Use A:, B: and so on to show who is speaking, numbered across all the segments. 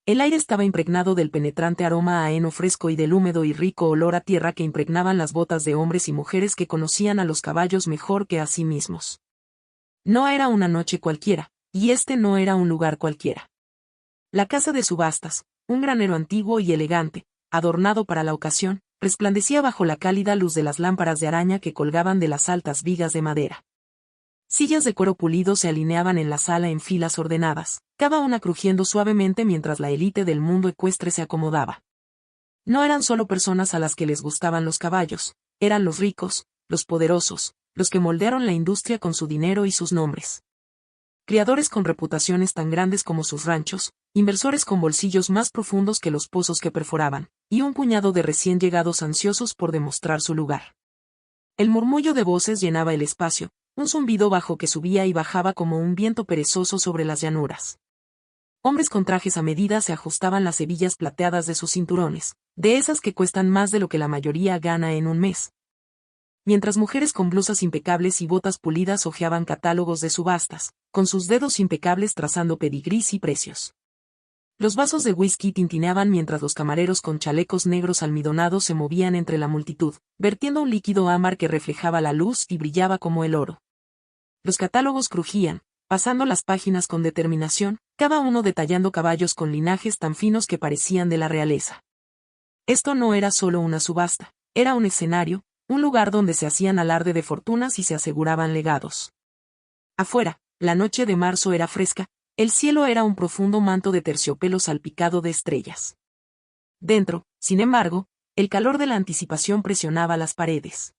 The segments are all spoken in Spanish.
A: El aire estaba impregnado del penetrante aroma a heno fresco y del húmedo y rico olor a tierra que impregnaban las botas de hombres y mujeres que conocían a los caballos mejor que a sí mismos. No era una noche cualquiera, y este no era un lugar cualquiera. La casa de subastas, un granero antiguo y elegante, adornado para la ocasión, resplandecía bajo la cálida luz de las lámparas de araña que colgaban de las altas vigas de madera. Sillas de cuero pulido se alineaban en la sala en filas ordenadas, cada una crujiendo suavemente mientras la élite del mundo ecuestre se acomodaba. No eran solo personas a las que les gustaban los caballos, eran los ricos, los poderosos, los que moldearon la industria con su dinero y sus nombres. Criadores con reputaciones tan grandes como sus ranchos, inversores con bolsillos más profundos que los pozos que perforaban, y un puñado de recién llegados ansiosos por demostrar su lugar. El murmullo de voces llenaba el espacio, un zumbido bajo que subía y bajaba como un viento perezoso sobre las llanuras. Hombres con trajes a medida se ajustaban las hebillas plateadas de sus cinturones, de esas que cuestan más de lo que la mayoría gana en un mes. Mientras mujeres con blusas impecables y botas pulidas hojeaban catálogos de subastas, con sus dedos impecables trazando pedigrís y precios. Los vasos de whisky tintineaban mientras los camareros con chalecos negros almidonados se movían entre la multitud, vertiendo un líquido ámbar que reflejaba la luz y brillaba como el oro. Los catálogos crujían, pasando las páginas con determinación, cada uno detallando caballos con linajes tan finos que parecían de la realeza. Esto no era solo una subasta, era un escenario, un lugar donde se hacían alarde de fortunas y se aseguraban legados. Afuera, la noche de marzo era fresca, el cielo era un profundo manto de terciopelo salpicado de estrellas. Dentro, sin embargo, el calor de la anticipación presionaba las paredes.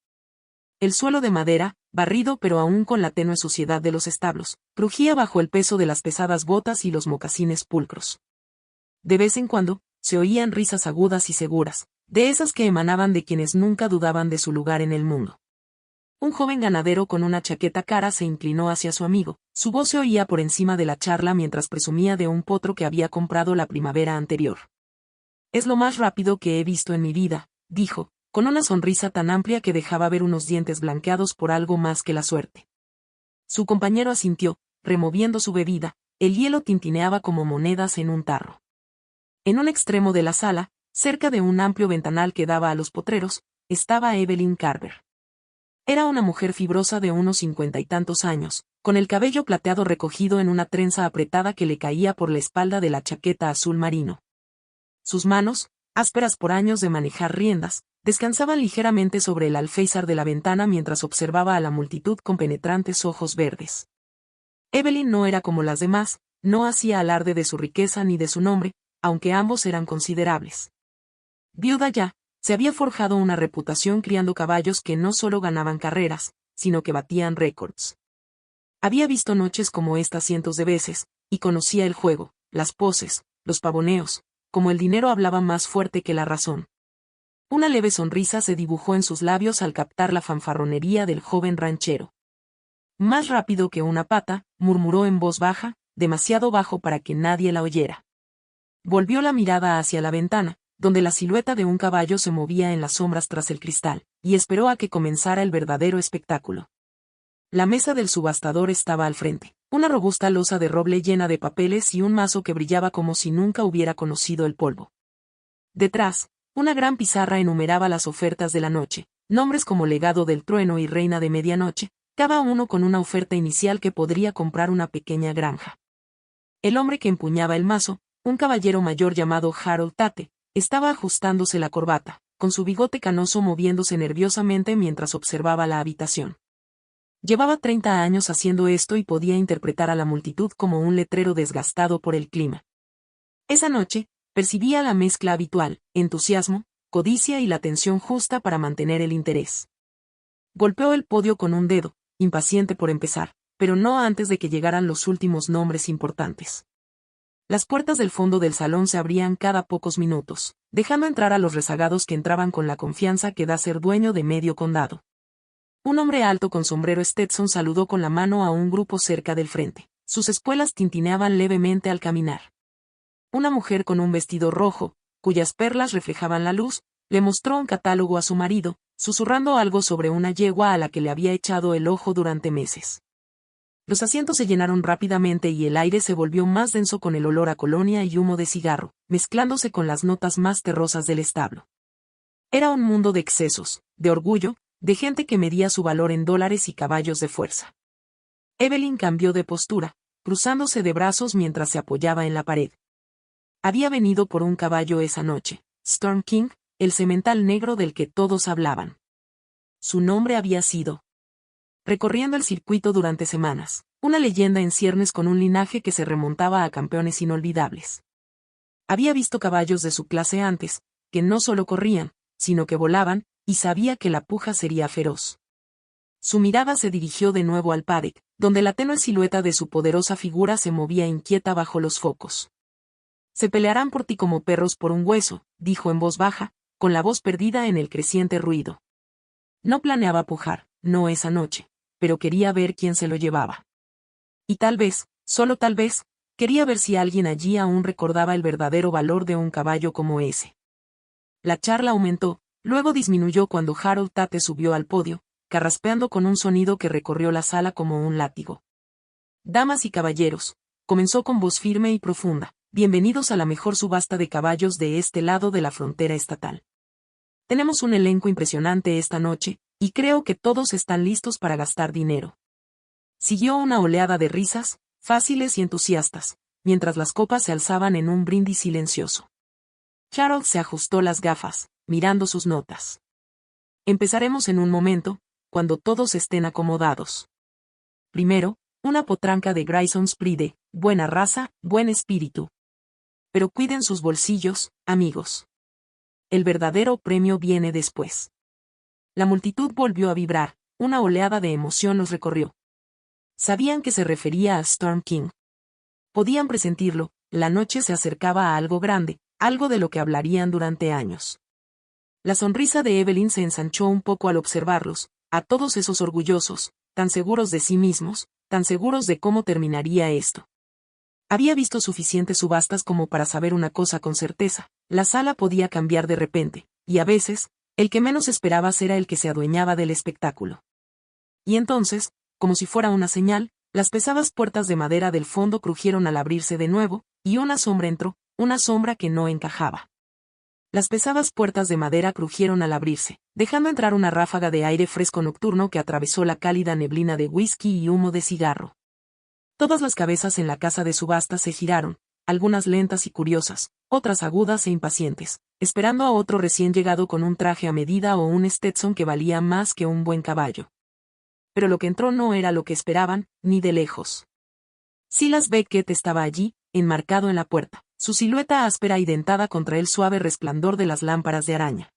A: El suelo de madera, barrido pero aún con la tenue suciedad de los establos, crujía bajo el peso de las pesadas botas y los mocasines pulcros. De vez en cuando, se oían risas agudas y seguras, de esas que emanaban de quienes nunca dudaban de su lugar en el mundo. Un joven ganadero con una chaqueta cara se inclinó hacia su amigo, su voz se oía por encima de la charla mientras presumía de un potro que había comprado la primavera anterior. «Es lo más rápido que he visto en mi vida», dijo, con una sonrisa tan amplia que dejaba ver unos dientes blanqueados por algo más que la suerte. Su compañero asintió, removiendo su bebida, el hielo tintineaba como monedas en un tarro. En un extremo de la sala, cerca de un amplio ventanal que daba a los potreros, estaba Evelyn Carver. Era una mujer fibrosa de unos 50 y tantos años, con el cabello plateado recogido en una trenza apretada que le caía por la espalda de la chaqueta azul marino. Sus manos, ásperas por años de manejar riendas, descansaban ligeramente sobre el alféizar de la ventana mientras observaba a la multitud con penetrantes ojos verdes. Evelyn no era como las demás, no hacía alarde de su riqueza ni de su nombre, aunque ambos eran considerables. Viuda ya, se había forjado una reputación criando caballos que no solo ganaban carreras, sino que batían récords. Había visto noches como esta cientos de veces, y conocía el juego, las poses, los pavoneos, como el dinero hablaba más fuerte que la razón. Una leve sonrisa se dibujó en sus labios al captar la fanfarronería del joven ranchero. «Más rápido que una pata», murmuró en voz baja, demasiado bajo para que nadie la oyera. Volvió la mirada hacia la ventana, donde la silueta de un caballo se movía en las sombras tras el cristal, y esperó a que comenzara el verdadero espectáculo. La mesa del subastador estaba al frente, una robusta losa de roble llena de papeles y un mazo que brillaba como si nunca hubiera conocido el polvo. Detrás, una gran pizarra enumeraba las ofertas de la noche, nombres como Legado del Trueno y Reina de Medianoche, cada uno con una oferta inicial que podría comprar una pequeña granja. El hombre que empuñaba el mazo, un caballero mayor llamado Harold Tate, estaba ajustándose la corbata, con su bigote canoso moviéndose nerviosamente mientras observaba la habitación. Llevaba 30 años haciendo esto y podía interpretar a la multitud como un letrero desgastado por el clima. Esa noche, percibía la mezcla habitual, entusiasmo, codicia y la tensión justa para mantener el interés. Golpeó el podio con un dedo, impaciente por empezar, pero no antes de que llegaran los últimos nombres importantes. Las puertas del fondo del salón se abrían cada pocos minutos, dejando entrar a los rezagados que entraban con la confianza que da ser dueño de medio condado. Un hombre alto con sombrero Stetson saludó con la mano a un grupo cerca del frente. Sus espuelas tintineaban levemente al caminar. Una mujer con un vestido rojo, cuyas perlas reflejaban la luz, le mostró un catálogo a su marido, susurrando algo sobre una yegua a la que le había echado el ojo durante meses. Los asientos se llenaron rápidamente y el aire se volvió más denso con el olor a colonia y humo de cigarro, mezclándose con las notas más terrosas del establo. Era un mundo de excesos, de orgullo, de gente que medía su valor en dólares y caballos de fuerza. Evelyn cambió de postura, cruzándose de brazos mientras se apoyaba en la pared. Había venido por un caballo esa noche, Storm King, el semental negro del que todos hablaban. Su nombre había sido. Recorriendo el circuito durante semanas, una leyenda en ciernes con un linaje que se remontaba a campeones inolvidables. Había visto caballos de su clase antes, que no solo corrían, sino que volaban, y sabía que la puja sería feroz. Su mirada se dirigió de nuevo al paddock, donde la tenue silueta de su poderosa figura se movía inquieta bajo los focos. Se pelearán por ti como perros por un hueso, dijo en voz baja, con la voz perdida en el creciente ruido. No planeaba pujar, no esa noche, pero quería ver quién se lo llevaba. Y tal vez, solo tal vez, quería ver si alguien allí aún recordaba el verdadero valor de un caballo como ese. La charla aumentó, luego disminuyó cuando Harold Tate subió al podio, carraspeando con un sonido que recorrió la sala como un látigo. Damas y caballeros, comenzó con voz firme y profunda, bienvenidos a la mejor subasta de caballos de este lado de la frontera estatal. Tenemos un elenco impresionante esta noche, y creo que todos están listos para gastar dinero. Siguió una oleada de risas, fáciles y entusiastas, mientras las copas se alzaban en un brindis silencioso. Charles se ajustó las gafas, mirando sus notas. Empezaremos en un momento, cuando todos estén acomodados. Primero, una potranca de Grayson's Pride, buena raza, buen espíritu. Pero cuiden sus bolsillos, amigos. El verdadero premio viene después. La multitud volvió a vibrar, una oleada de emoción los recorrió. Sabían que se refería a Storm King. Podían presentirlo, la noche se acercaba a algo grande, algo de lo que hablarían durante años. La sonrisa de Evelyn se ensanchó un poco al observarlos, a todos esos orgullosos, tan seguros de sí mismos, tan seguros de cómo terminaría esto. Había visto suficientes subastas como para saber una cosa con certeza, la sala podía cambiar de repente, y a veces, el que menos esperabas era el que se adueñaba del espectáculo. Y entonces, como si fuera una señal, las pesadas puertas de madera del fondo crujieron al abrirse de nuevo, y una sombra entró, una sombra que no encajaba. Las pesadas puertas de madera crujieron al abrirse, dejando entrar una ráfaga de aire fresco nocturno que atravesó la cálida neblina de whisky y humo de cigarro. Todas las cabezas en la casa de subasta se giraron, algunas lentas y curiosas, otras agudas e impacientes, esperando a otro recién llegado con un traje a medida o un Stetson que valía más que un buen caballo. Pero lo que entró no era lo que esperaban, ni de lejos. Silas Beckett estaba allí, enmarcado en la puerta, su silueta áspera y dentada contra el suave resplandor de las lámparas de araña.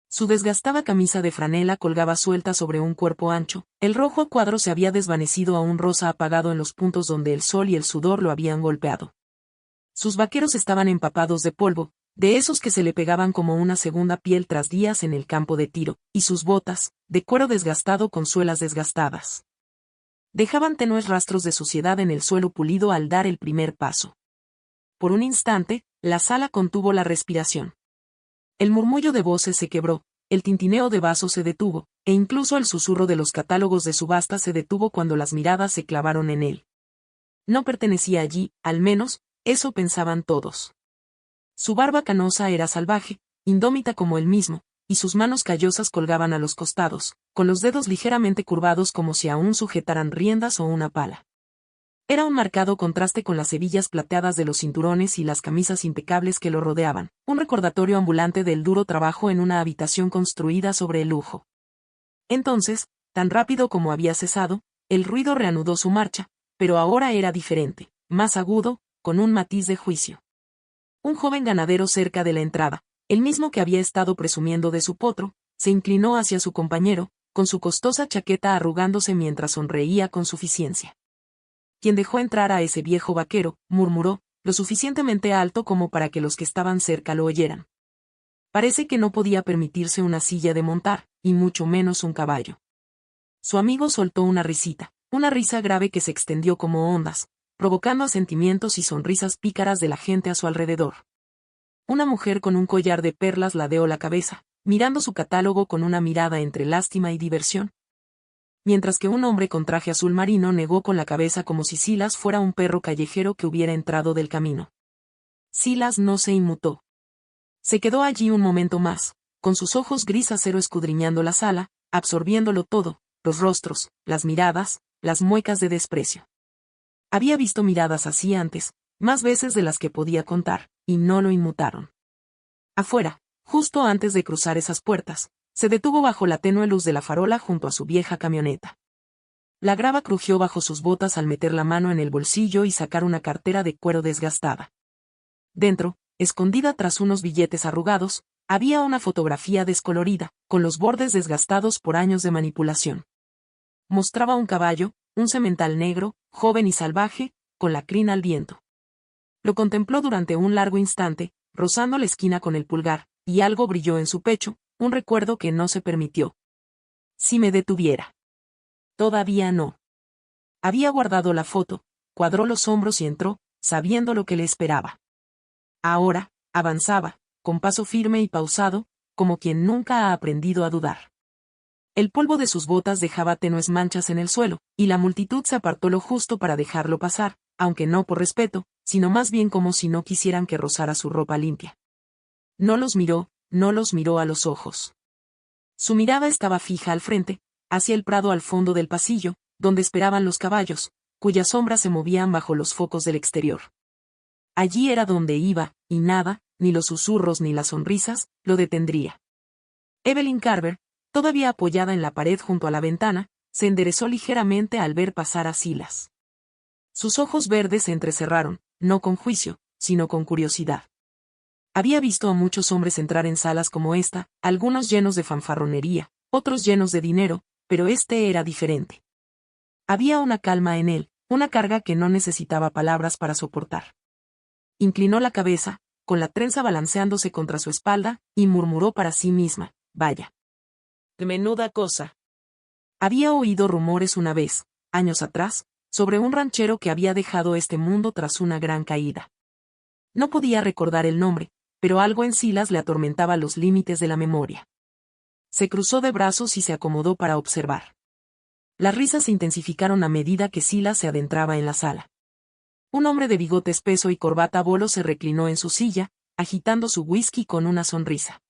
A: Su desgastada camisa de franela colgaba suelta sobre un cuerpo ancho, el rojo cuadro se había desvanecido a un rosa apagado en los puntos donde el sol y el sudor lo habían golpeado. Sus vaqueros estaban empapados de polvo, de esos que se le pegaban como una segunda piel tras días en el campo de tiro, y sus botas, de cuero desgastado con suelas desgastadas. Dejaban tenues rastros de suciedad en el suelo pulido al dar el primer paso. Por un instante, la sala contuvo la respiración. El murmullo de voces se quebró, el tintineo de vasos se detuvo, e incluso el susurro de los catálogos de subasta se detuvo cuando las miradas se clavaron en él. No pertenecía allí, al menos, eso pensaban todos. Su barba canosa era salvaje, indómita como él mismo, y sus manos callosas colgaban a los costados, con los dedos ligeramente curvados como si aún sujetaran riendas o una pala. Era un marcado contraste con las hebillas plateadas de los cinturones y las camisas impecables que lo rodeaban, un recordatorio ambulante del duro trabajo en una habitación construida sobre el lujo. Entonces, tan rápido como había cesado, el ruido reanudó su marcha, pero ahora era diferente, más agudo, con un matiz de juicio. Un joven ganadero cerca de la entrada, el mismo que había estado presumiendo de su potro, se inclinó hacia su compañero, con su costosa chaqueta arrugándose mientras sonreía con suficiencia. Quien dejó entrar a ese viejo vaquero, murmuró, lo suficientemente alto como para que los que estaban cerca lo oyeran. Parece que no podía permitirse una silla de montar, y mucho menos un caballo. Su amigo soltó una risita, una risa grave que se extendió como ondas, provocando asentimientos y sonrisas pícaras de la gente a su alrededor. Una mujer con un collar de perlas ladeó la cabeza, mirando su catálogo con una mirada entre lástima y diversión. Mientras que un hombre con traje azul marino negó con la cabeza como si Silas fuera un perro callejero que hubiera entrado del camino. Silas no se inmutó. Se quedó allí un momento más, con sus ojos gris acero escudriñando la sala, absorbiéndolo todo, los rostros, las miradas, las muecas de desprecio. Había visto miradas así antes, más veces de las que podía contar, y no lo inmutaron. Afuera, justo antes de cruzar esas puertas, se detuvo bajo la tenue luz de la farola junto a su vieja camioneta. La grava crujió bajo sus botas al meter la mano en el bolsillo y sacar una cartera de cuero desgastada. Dentro, escondida tras unos billetes arrugados, había una fotografía descolorida, con los bordes desgastados por años de manipulación. Mostraba un caballo, un semental negro, joven y salvaje, con la crina al viento. Lo contempló durante un largo instante, rozando la esquina con el pulgar, y algo brilló en su pecho, un recuerdo que no se permitió. Si me detuviera. Todavía no. Había guardado la foto, cuadró los hombros y entró, sabiendo lo que le esperaba. Ahora, avanzaba, con paso firme y pausado, como quien nunca ha aprendido a dudar. El polvo de sus botas dejaba tenues manchas en el suelo, y la multitud se apartó lo justo para dejarlo pasar, aunque no por respeto, sino más bien como si no quisieran que rozara su ropa limpia. No los miró a los ojos. Su mirada estaba fija al frente, hacia el prado al fondo del pasillo, donde esperaban los caballos, cuyas sombras se movían bajo los focos del exterior. Allí era donde iba, y nada, ni los susurros ni las sonrisas, lo detendría. Evelyn Carver, todavía apoyada en la pared junto a la ventana, se enderezó ligeramente al ver pasar a Silas. Sus ojos verdes se entrecerraron, no con juicio, sino con curiosidad. Había visto a muchos hombres entrar en salas como esta, algunos llenos de fanfarronería, otros llenos de dinero, pero este era diferente. Había una calma en él, una carga que no necesitaba palabras para soportar. Inclinó la cabeza, con la trenza balanceándose contra su espalda, y murmuró para sí misma, vaya. Menuda cosa. Había oído rumores una vez, años atrás, sobre un ranchero que había dejado este mundo tras una gran caída. No podía recordar el nombre, pero algo en Silas le atormentaba los límites de la memoria. Se cruzó de brazos y se acomodó para observar. Las risas se intensificaron a medida que Silas se adentraba en la sala. Un hombre de bigote espeso y corbata bolo se reclinó en su silla, agitando su whisky con una sonrisa.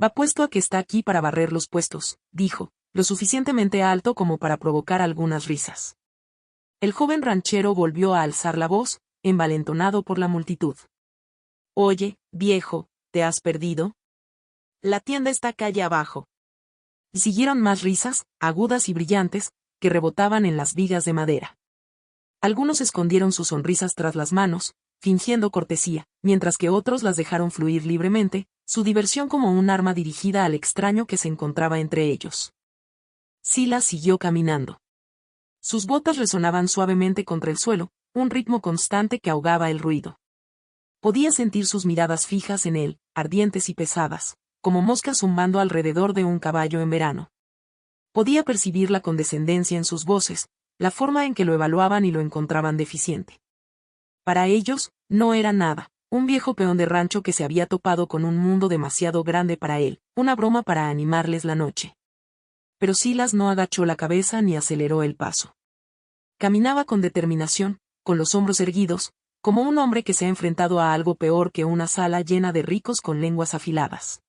A: Va puesto a que está aquí para barrer los puestos, dijo, lo suficientemente alto como para provocar algunas risas. El joven ranchero volvió a alzar la voz, envalentonado por la multitud. Oye, viejo, ¿te has perdido? La tienda está calle abajo. Y siguieron más risas, agudas y brillantes, que rebotaban en las vigas de madera. Algunos escondieron sus sonrisas tras las manos, fingiendo cortesía, mientras que otros las dejaron fluir libremente, su diversión como un arma dirigida al extraño que se encontraba entre ellos. Silas siguió caminando. Sus botas resonaban suavemente contra el suelo, un ritmo constante que ahogaba el ruido. Podía sentir sus miradas fijas en él, ardientes y pesadas, como moscas zumbando alrededor de un caballo en verano. Podía percibir la condescendencia en sus voces, la forma en que lo evaluaban y lo encontraban deficiente. Para ellos, no era nada, un viejo peón de rancho que se había topado con un mundo demasiado grande para él, una broma para animarles la noche. Pero Silas no agachó la cabeza ni aceleró el paso. Caminaba con determinación, con los hombros erguidos, como un hombre que se ha enfrentado a algo peor que una sala llena de ricos con lenguas afiladas.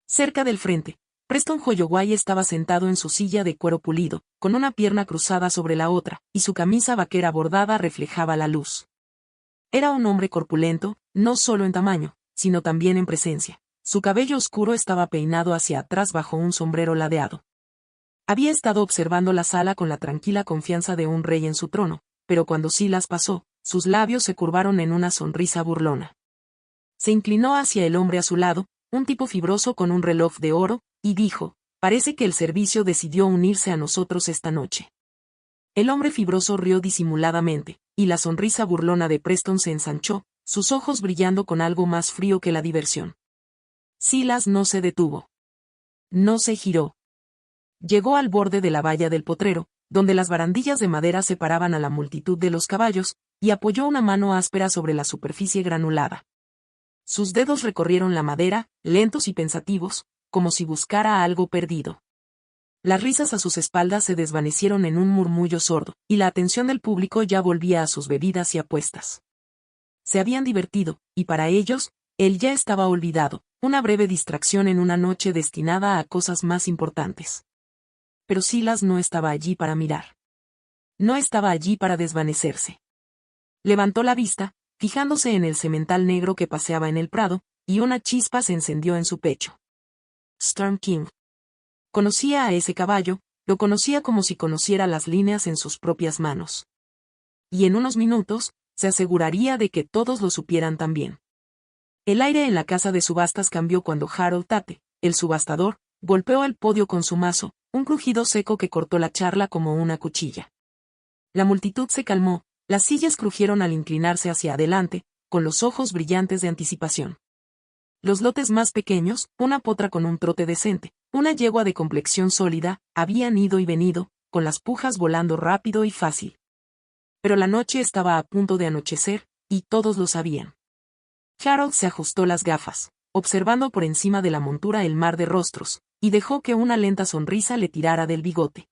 A: Cerca del frente, Preston Holloway estaba sentado en su silla de cuero pulido, con una pierna cruzada sobre la otra, y su camisa vaquera bordada reflejaba la luz. Era un hombre corpulento, no solo en tamaño, sino también en presencia. Su cabello oscuro estaba peinado hacia atrás bajo un sombrero ladeado. Había estado observando la sala con la tranquila confianza de un rey en su trono, pero cuando Silas pasó, sus labios se curvaron en una sonrisa burlona. Se inclinó hacia el hombre a su lado, un tipo fibroso con un reloj de oro, y dijo, parece que el servicio decidió unirse a nosotros esta noche. El hombre fibroso rió disimuladamente, y la sonrisa burlona de Preston se ensanchó, sus ojos brillando con algo más frío que la diversión. Silas no se detuvo. No se giró. Llegó al borde de la valla del potrero, donde las barandillas de madera separaban a la multitud de los caballos, y apoyó una mano áspera sobre la superficie granulada. Sus dedos recorrieron la madera, lentos y pensativos, como si buscara algo perdido. Las risas a sus espaldas se desvanecieron en un murmullo sordo, y la atención del público ya volvía a sus bebidas y apuestas. Se habían divertido, y para ellos, él ya estaba olvidado, una breve distracción en una noche destinada a cosas más importantes. Pero Silas no estaba allí para mirar. No estaba allí para desvanecerse. Levantó la vista, fijándose en el semental negro que paseaba en el prado, y una chispa se encendió en su pecho. Storm King. Conocía a ese caballo, lo conocía como si conociera las líneas en sus propias manos. Y en unos minutos, se aseguraría de que todos lo supieran también. El aire en la casa de subastas cambió cuando Harold Tate, el subastador, golpeó el podio con su mazo, un crujido seco que cortó la charla como una cuchilla. La multitud se calmó, las sillas crujieron al inclinarse hacia adelante, con los ojos brillantes de anticipación. Los lotes más pequeños, una potra con un trote decente, una yegua de complexión sólida, habían ido y venido, con las pujas volando rápido y fácil. Pero la noche estaba a punto de anochecer, y todos lo sabían. Harold se ajustó las gafas, observando por encima de la montura el mar de rostros, y dejó que una lenta sonrisa le tirara del bigote.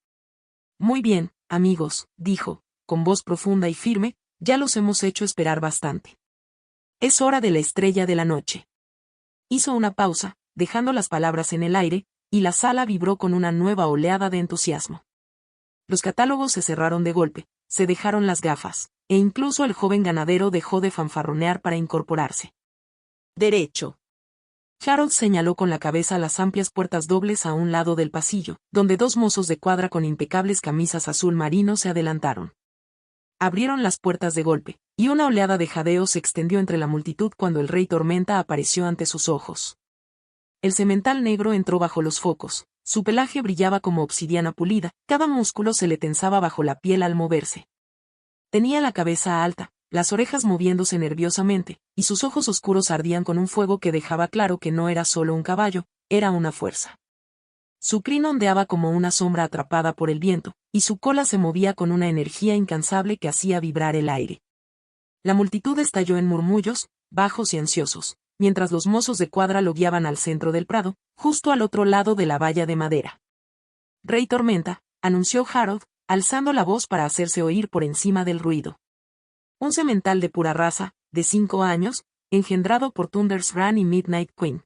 A: Muy bien, amigos, dijo, con voz profunda y firme, ya los hemos hecho esperar bastante. Es hora de la estrella de la noche. Hizo una pausa, dejando las palabras en el aire, y la sala vibró con una nueva oleada de entusiasmo. Los catálogos se cerraron de golpe, se dejaron las gafas, e incluso el joven ganadero dejó de fanfarronear para incorporarse. Derecho. Harold señaló con la cabeza las amplias puertas dobles a un lado del pasillo, donde dos mozos de cuadra con impecables camisas azul marino se adelantaron. Abrieron las puertas de golpe, y una oleada de jadeo se extendió entre la multitud cuando el rey Tormenta apareció ante sus ojos. El semental negro entró bajo los focos, su pelaje brillaba como obsidiana pulida, cada músculo se le tensaba bajo la piel al moverse. Tenía la cabeza alta, las orejas moviéndose nerviosamente, y sus ojos oscuros ardían con un fuego que dejaba claro que no era solo un caballo, era una fuerza. Su crin ondeaba como una sombra atrapada por el viento, y su cola se movía con una energía incansable que hacía vibrar el aire. La multitud estalló en murmullos, bajos y ansiosos, mientras los mozos de cuadra lo guiaban al centro del prado, justo al otro lado de la valla de madera. Rey Tormenta, anunció Harold, alzando la voz para hacerse oír por encima del ruido. Un semental de pura raza, de 5 años, engendrado por Thunder's Run y Midnight Queen.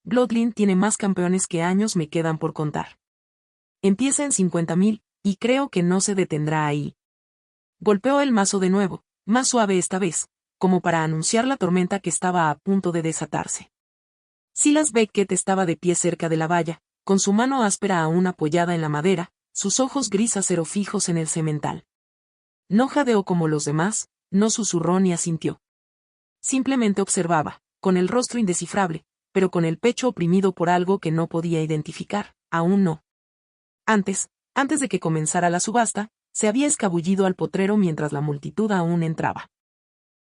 A: Bloodline tiene más campeones que años me quedan por contar. Empieza en 50.000, y creo que no se detendrá ahí. Golpeó el mazo de nuevo, más suave esta vez, como para anunciar la tormenta que estaba a punto de desatarse. Silas Beckett estaba de pie cerca de la valla, con su mano áspera aún apoyada en la madera, sus ojos gris acero fijos en el semental. No jadeó como los demás, no susurró ni asintió. Simplemente observaba, con el rostro indescifrable, pero con el pecho oprimido por algo que no podía identificar, aún no. Antes de que comenzara la subasta, se había escabullido al potrero mientras la multitud aún entraba.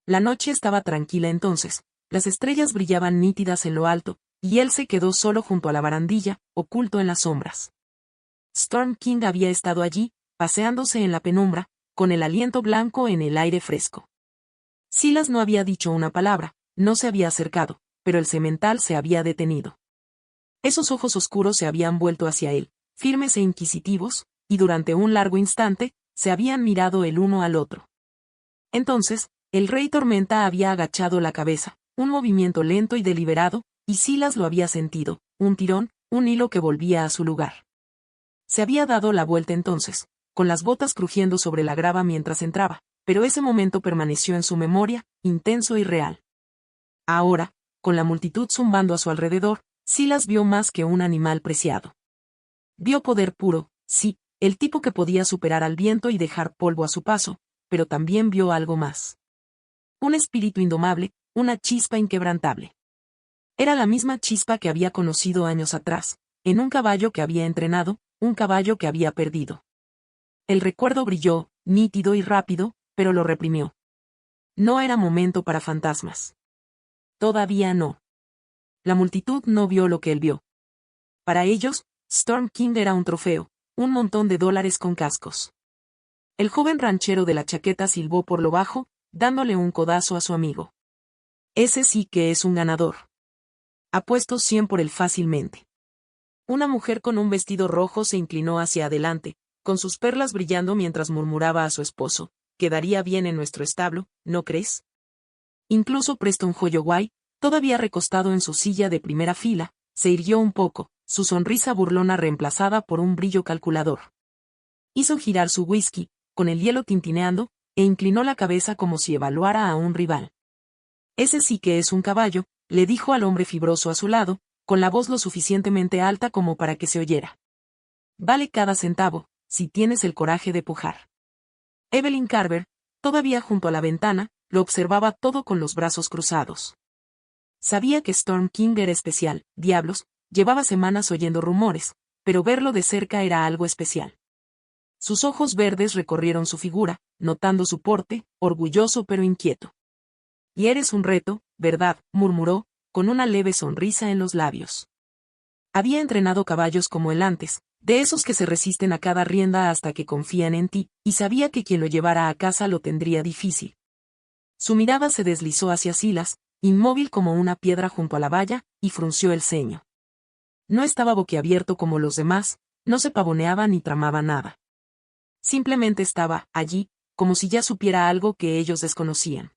A: La noche estaba tranquila entonces, las estrellas brillaban nítidas en lo alto, y él se quedó solo junto a la barandilla, oculto en las sombras. Storm King había estado allí, paseándose en la penumbra, con el aliento blanco en el aire fresco. Silas no había dicho una palabra, no se había acercado, pero el semental se había detenido. Esos ojos oscuros se habían vuelto hacia él, firmes e inquisitivos, y durante un largo instante, se habían mirado el uno al otro. Entonces, el rey Tormenta había agachado la cabeza, un movimiento lento y deliberado, y Silas lo había sentido, un tirón, un hilo que volvía a su lugar. Se había dado la vuelta entonces, con las botas crujiendo sobre la grava mientras entraba, pero ese momento permaneció en su memoria, intenso y real. Ahora, con la multitud zumbando a su alrededor, Silas vio más que un animal preciado. Vio poder puro, sí, el tipo que podía superar al viento y dejar polvo a su paso, pero también vio algo más. Un espíritu indomable, una chispa inquebrantable. Era la misma chispa que había conocido años atrás, en un caballo que había entrenado, un caballo que había perdido. El recuerdo brilló, nítido y rápido, pero lo reprimió. No era momento para fantasmas. Todavía no. La multitud no vio lo que él vio. Para ellos, Storm King era un trofeo, un montón de dólares con cascos. El joven ranchero de la chaqueta silbó por lo bajo, dándole un codazo a su amigo. Ese sí que es un ganador. Apuesto 100 por él fácilmente. Una mujer con un vestido rojo se inclinó hacia adelante, con sus perlas brillando mientras murmuraba a su esposo, quedaría bien en nuestro establo, ¿no crees? Incluso Preston Holloway, todavía recostado en su silla de primera fila, se irguió un poco, su sonrisa burlona reemplazada por un brillo calculador. Hizo girar su whisky, con el hielo tintineando, e inclinó la cabeza como si evaluara a un rival. Ese sí que es un caballo, le dijo al hombre fibroso a su lado, con la voz lo suficientemente alta como para que se oyera. Vale cada centavo, si tienes el coraje de pujar. Evelyn Carver, todavía junto a la ventana, lo observaba todo con los brazos cruzados. Sabía que Storm King era especial, diablos, llevaba semanas oyendo rumores, pero verlo de cerca era algo especial. Sus ojos verdes recorrieron su figura, notando su porte, orgulloso pero inquieto. Y eres un reto, ¿verdad?, murmuró, con una leve sonrisa en los labios. Había entrenado caballos como él antes, de esos que se resisten a cada rienda hasta que confían en ti, y sabía que quien lo llevara a casa lo tendría difícil. Su mirada se deslizó hacia Silas, inmóvil como una piedra junto a la valla, y frunció el ceño. No estaba boquiabierto como los demás, no se pavoneaba ni tramaba nada. Simplemente estaba allí, como si ya supiera algo que ellos desconocían.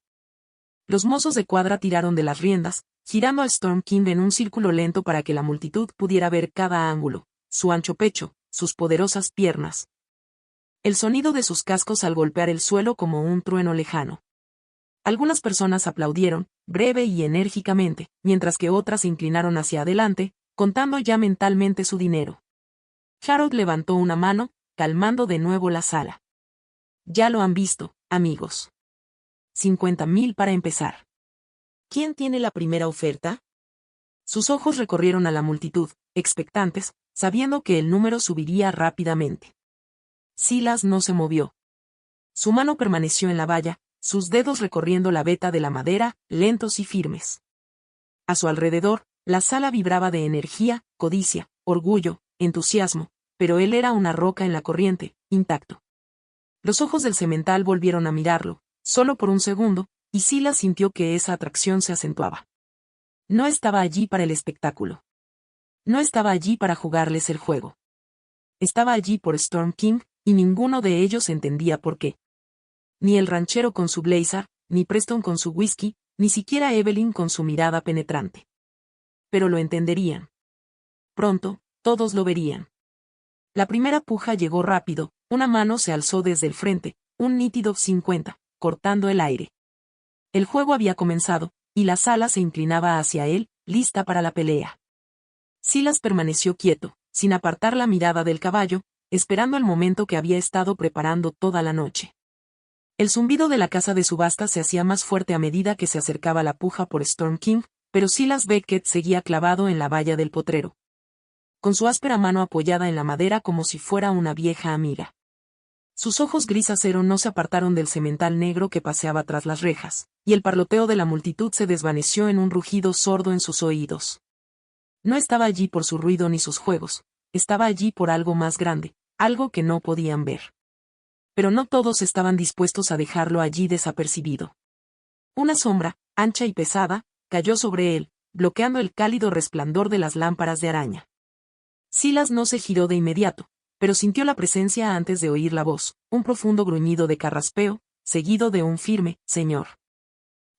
A: Los mozos de cuadra tiraron de las riendas, girando a Storm King en un círculo lento para que la multitud pudiera ver cada ángulo, su ancho pecho, sus poderosas piernas. El sonido de sus cascos al golpear el suelo como un trueno lejano. Algunas personas aplaudieron, breve y enérgicamente, mientras que otras se inclinaron hacia adelante, contando ya mentalmente su dinero. Harold levantó una mano, calmando de nuevo la sala. Ya lo han visto, amigos. 50.000 para empezar. ¿Quién tiene la primera oferta? Sus ojos recorrieron a la multitud, expectantes, sabiendo que el número subiría rápidamente. Silas no se movió. Su mano permaneció en la valla, sus dedos recorriendo la veta de la madera, lentos y firmes. A su alrededor, la sala vibraba de energía, codicia, orgullo, entusiasmo, pero él era una roca en la corriente, intacto. Los ojos del semental volvieron a mirarlo, solo por un segundo, y Silas sintió que esa atracción se acentuaba. No estaba allí para el espectáculo. No estaba allí para jugarles el juego. Estaba allí por Storm King, y ninguno de ellos entendía por qué. Ni el ranchero con su blazer, ni Preston con su whisky, ni siquiera Evelyn con su mirada penetrante. Pero lo entenderían. Pronto, todos lo verían. La primera puja llegó rápido, una mano se alzó desde el frente, un nítido 50, cortando el aire. El juego había comenzado, y la sala se inclinaba hacia él, lista para la pelea. Silas permaneció quieto, sin apartar la mirada del caballo, esperando el momento que había estado preparando toda la noche. El zumbido de la casa de subasta se hacía más fuerte a medida que se acercaba la puja por Storm King, pero Silas Beckett seguía clavado en la valla del potrero, con su áspera mano apoyada en la madera como si fuera una vieja amiga. Sus ojos gris acero no se apartaron del semental negro que paseaba tras las rejas, y el parloteo de la multitud se desvaneció en un rugido sordo en sus oídos. No estaba allí por su ruido ni sus juegos, estaba allí por algo más grande, algo que no podían ver. Pero no todos estaban dispuestos a dejarlo allí desapercibido. Una sombra, ancha y pesada, cayó sobre él, bloqueando el cálido resplandor de las lámparas de araña. Silas no se giró de inmediato, pero sintió la presencia antes de oír la voz, un profundo gruñido de carraspeo, seguido de un firme, «Señor».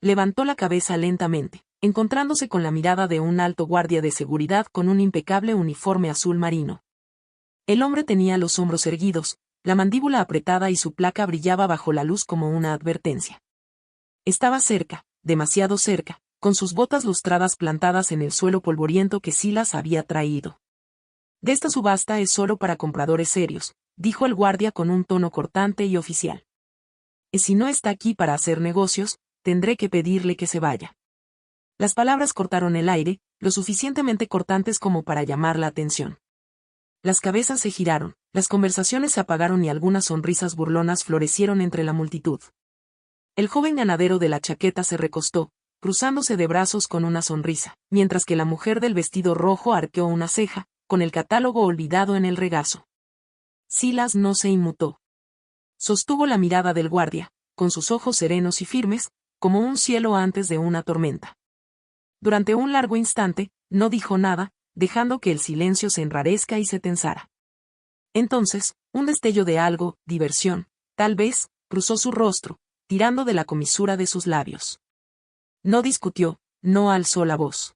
A: Levantó la cabeza lentamente, encontrándose con la mirada de un alto guardia de seguridad con un impecable uniforme azul marino. El hombre tenía los hombros erguidos, la mandíbula apretada y su placa brillaba bajo la luz como una advertencia. Estaba cerca, demasiado cerca, con sus botas lustradas plantadas en el suelo polvoriento que Silas había traído. «De esta subasta es solo para compradores serios», dijo el guardia con un tono cortante y oficial. «Y si no está aquí para hacer negocios, tendré que pedirle que se vaya». Las palabras cortaron el aire, lo suficientemente cortantes como para llamar la atención. Las cabezas se giraron, las conversaciones se apagaron y algunas sonrisas burlonas florecieron entre la multitud. El joven ganadero de la chaqueta se recostó, cruzándose de brazos con una sonrisa, mientras que la mujer del vestido rojo arqueó una ceja, con el catálogo olvidado en el regazo. Silas no se inmutó. Sostuvo la mirada del guardia, con sus ojos serenos y firmes, como un cielo antes de una tormenta. Durante un largo instante, no dijo nada, dejando que el silencio se enrarezca y se tensara. Entonces, un destello de algo, diversión, tal vez, cruzó su rostro, tirando de la comisura de sus labios. No discutió, no alzó la voz.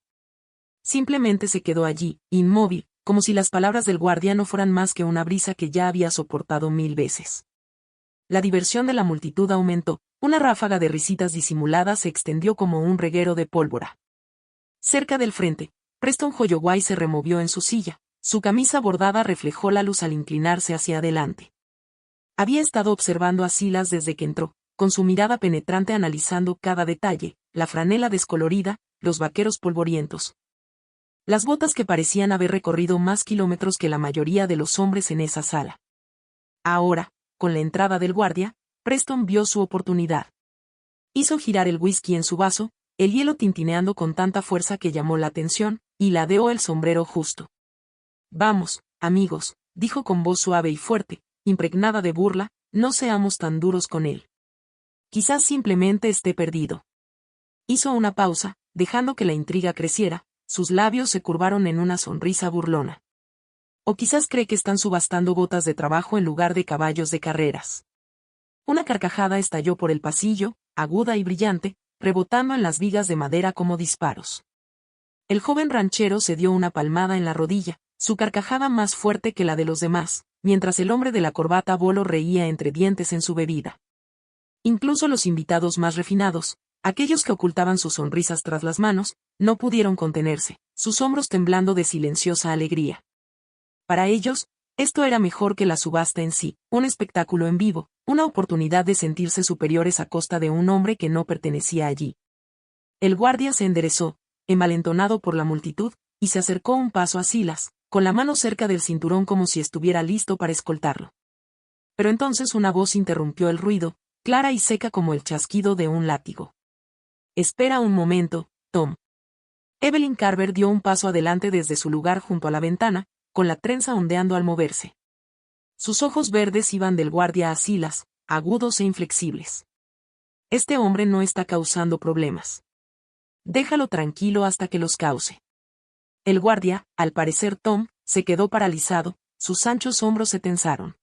A: Simplemente se quedó allí, inmóvil, como si las palabras del guardia no fueran más que una brisa que ya había soportado 1000 veces. La diversión de la multitud aumentó, una ráfaga de risitas disimuladas se extendió como un reguero de pólvora. Cerca del frente, Preston Holloway se removió en su silla, su camisa bordada reflejó la luz al inclinarse hacia adelante. Había estado observando a Silas desde que entró, con su mirada penetrante analizando cada detalle, la franela descolorida, los vaqueros polvorientos. Las botas que parecían haber recorrido más kilómetros que la mayoría de los hombres en esa sala. Ahora, con la entrada del guardia, Preston vio su oportunidad. Hizo girar el whisky en su vaso, el hielo tintineando con tanta fuerza que llamó la atención, y ladeó el sombrero justo. Vamos, amigos, dijo con voz suave y fuerte, impregnada de burla, no seamos tan duros con él. Quizás simplemente esté perdido. Hizo una pausa, dejando que la intriga creciera, sus labios se curvaron en una sonrisa burlona. O quizás cree que están subastando botas de trabajo en lugar de caballos de carreras. Una carcajada estalló por el pasillo, aguda y brillante, rebotando en las vigas de madera como disparos. El joven ranchero se dio una palmada en la rodilla, su carcajada más fuerte que la de los demás, mientras el hombre de la corbata bolo reía entre dientes en su bebida. Incluso los invitados más refinados, aquellos que ocultaban sus sonrisas tras las manos, no pudieron contenerse, sus hombros temblando de silenciosa alegría. Para ellos, esto era mejor que la subasta en sí, un espectáculo en vivo, una oportunidad de sentirse superiores a costa de un hombre que no pertenecía allí. El guardia se enderezó, envalentonado por la multitud, y se acercó un paso a Silas, con la mano cerca del cinturón como si estuviera listo para escoltarlo. Pero entonces una voz interrumpió el ruido, clara y seca como el chasquido de un látigo. Espera un momento, Tom. Evelyn Carver dio un paso adelante desde su lugar junto a la ventana, con la trenza ondeando al moverse. Sus ojos verdes iban del guardia a Silas, agudos e inflexibles. Este hombre no está causando problemas. Déjalo tranquilo hasta que los cause. El guardia, al parecer Tom, se quedó paralizado, sus anchos hombros se tensaron.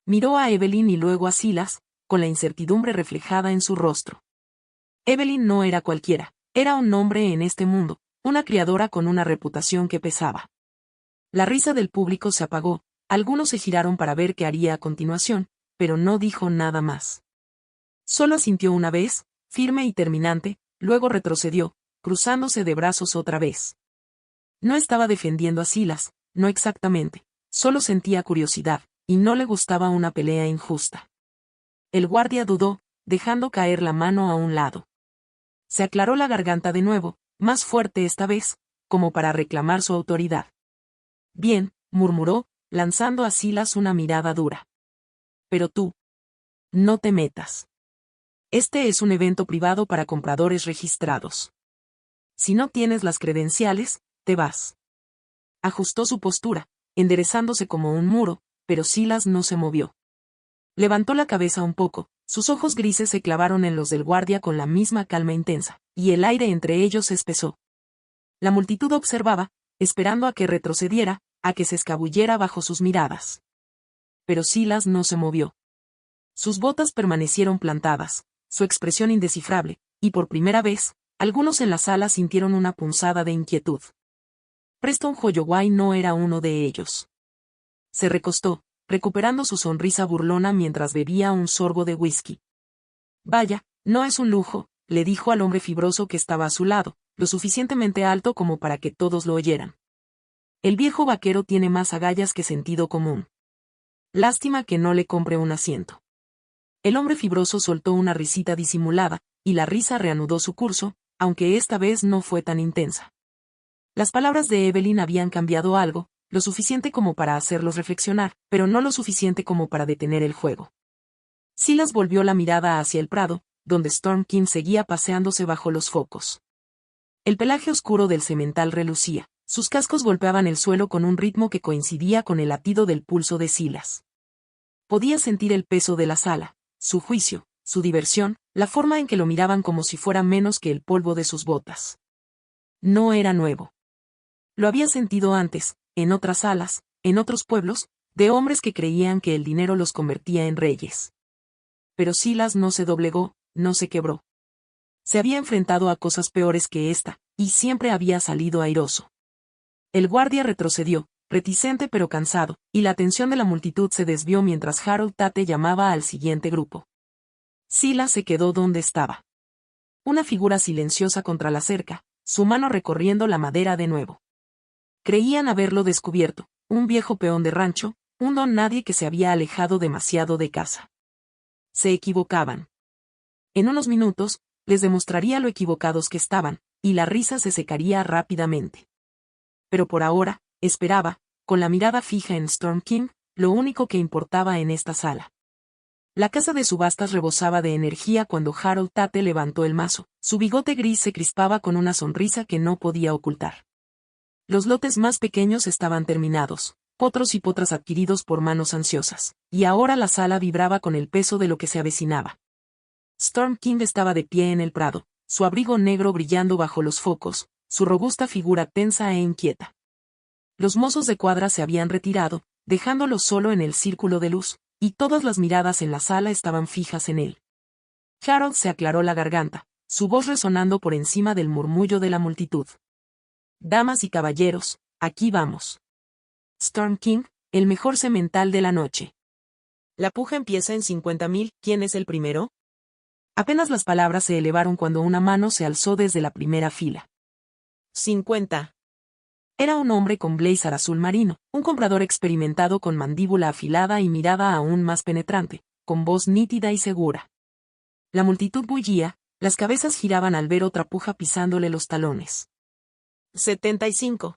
A: Miró a Evelyn y luego a Silas, con la incertidumbre reflejada en su rostro. Evelyn no era cualquiera, era un hombre en este mundo, una criadora con una reputación que pesaba. La risa del público se apagó, algunos se giraron para ver qué haría a continuación, pero no dijo nada más. Solo asintió una vez, firme y terminante, luego retrocedió, cruzándose de brazos otra vez. No estaba defendiendo a Silas, no exactamente, solo sentía curiosidad, y no le gustaba una pelea injusta. El guardia dudó, dejando caer la mano a un lado. Se aclaró la garganta de nuevo, más fuerte esta vez, como para reclamar su autoridad. Bien, murmuró, lanzando a Silas una mirada dura. Pero tú. No te metas. Este es un evento privado para compradores registrados. Si no tienes las credenciales, te vas. Ajustó su postura, enderezándose como un muro, pero Silas no se movió. Levantó la cabeza un poco, sus ojos grises se clavaron en los del guardia con la misma calma intensa, y el aire entre ellos se espesó. La multitud observaba, esperando a que retrocediera, a que se escabullera bajo sus miradas. Pero Silas no se movió. Sus botas permanecieron plantadas, su expresión indescifrable, y por primera vez, algunos en la sala sintieron una punzada de inquietud. Preston Holloway no era uno de ellos. Se recostó, recuperando su sonrisa burlona mientras bebía un sorbo de whisky. Vaya, no es un lujo, le dijo al hombre fibroso que estaba a su lado, lo suficientemente alto como para que todos lo oyeran. El viejo vaquero tiene más agallas que sentido común. Lástima que no le compre un asiento. El hombre fibroso soltó una risita disimulada, y la risa reanudó su curso, aunque esta vez no fue tan intensa. Las palabras de Evelyn habían cambiado algo, lo suficiente como para hacerlos reflexionar, pero no lo suficiente como para detener el juego. Silas volvió la mirada hacia el prado, donde Storm King seguía paseándose bajo los focos. El pelaje oscuro del semental relucía, sus cascos golpeaban el suelo con un ritmo que coincidía con el latido del pulso de Silas. Podía sentir el peso de la sala, su juicio, su diversión, la forma en que lo miraban como si fuera menos que el polvo de sus botas. No era nuevo. Lo había sentido antes, en otras salas, en otros pueblos, de hombres que creían que el dinero los convertía en reyes. Pero Silas no se doblegó, no se quebró. Se había enfrentado a cosas peores que esta, y siempre había salido airoso. El guardia retrocedió, reticente pero cansado, y la atención de la multitud se desvió mientras Harold Tate llamaba al siguiente grupo. Silas se quedó donde estaba. Una figura silenciosa contra la cerca, su mano recorriendo la madera de nuevo. Creían haberlo descubierto, un viejo peón de rancho, un don nadie que se había alejado demasiado de casa. Se equivocaban. En unos minutos, les demostraría lo equivocados que estaban, y la risa se secaría rápidamente. Pero por ahora, esperaba, con la mirada fija en Storm King, lo único que importaba en esta sala. La casa de subastas rebosaba de energía cuando Harold Tate levantó el mazo, su bigote gris se crispaba con una sonrisa que no podía ocultar. Los lotes más pequeños estaban terminados, potros y potras adquiridos por manos ansiosas, y ahora la sala vibraba con el peso de lo que se avecinaba. Storm King estaba de pie en el prado, su abrigo negro brillando bajo los focos, su robusta figura tensa e inquieta. Los mozos de cuadra se habían retirado, dejándolo solo en el círculo de luz, y todas las miradas en la sala estaban fijas en él. Harold se aclaró la garganta, su voz resonando por encima del murmullo de la multitud. Damas y caballeros, aquí vamos. Storm King, el mejor semental de la noche. La puja empieza en 50.000, ¿quién es el primero? Apenas las palabras se elevaron cuando una mano se alzó desde la primera fila. 50. Era un hombre con blazer azul marino, un comprador experimentado con mandíbula afilada y mirada aún más penetrante, con voz nítida y segura. La multitud bullía, las cabezas giraban al ver otra puja pisándole los talones. 75.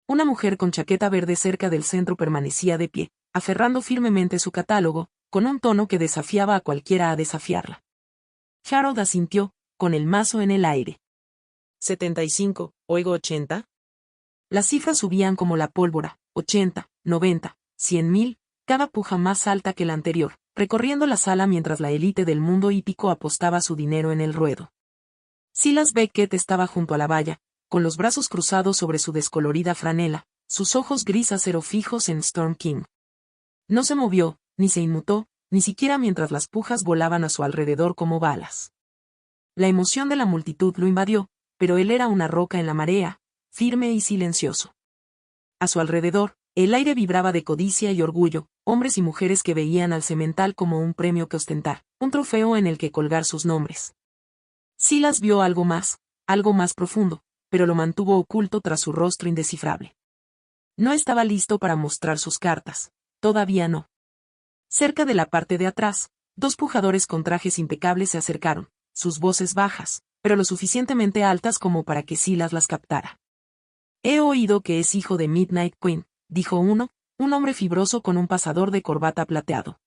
A: Una mujer con chaqueta verde cerca del centro permanecía de pie, aferrando firmemente su catálogo, con un tono que desafiaba a cualquiera a desafiarla. Harold asintió, con el mazo en el aire. 75, oigo 80. Las cifras subían como la pólvora, 80, 90, 100.000, cada puja más alta que la anterior, recorriendo la sala mientras la élite del mundo hípico apostaba su dinero en el ruedo. Silas Beckett estaba junto a la valla, con los brazos cruzados sobre su descolorida franela, sus ojos gris acero fijos en Storm King. No se movió, ni se inmutó, ni siquiera mientras las pujas volaban a su alrededor como balas. La emoción de la multitud lo invadió, pero él era una roca en la marea, firme y silencioso. A su alrededor, el aire vibraba de codicia y orgullo, hombres y mujeres que veían al semental como un premio que ostentar, un trofeo en el que colgar sus nombres. Silas vio algo más profundo, pero lo mantuvo oculto tras su rostro indescifrable. No estaba listo para mostrar sus cartas, todavía no. Cerca de la parte de atrás, dos pujadores con trajes impecables se acercaron, sus voces bajas, pero lo suficientemente altas como para que Silas las captara. He oído que es hijo de Midnight Queen, dijo uno, un hombre fibroso con un pasador de corbata plateado.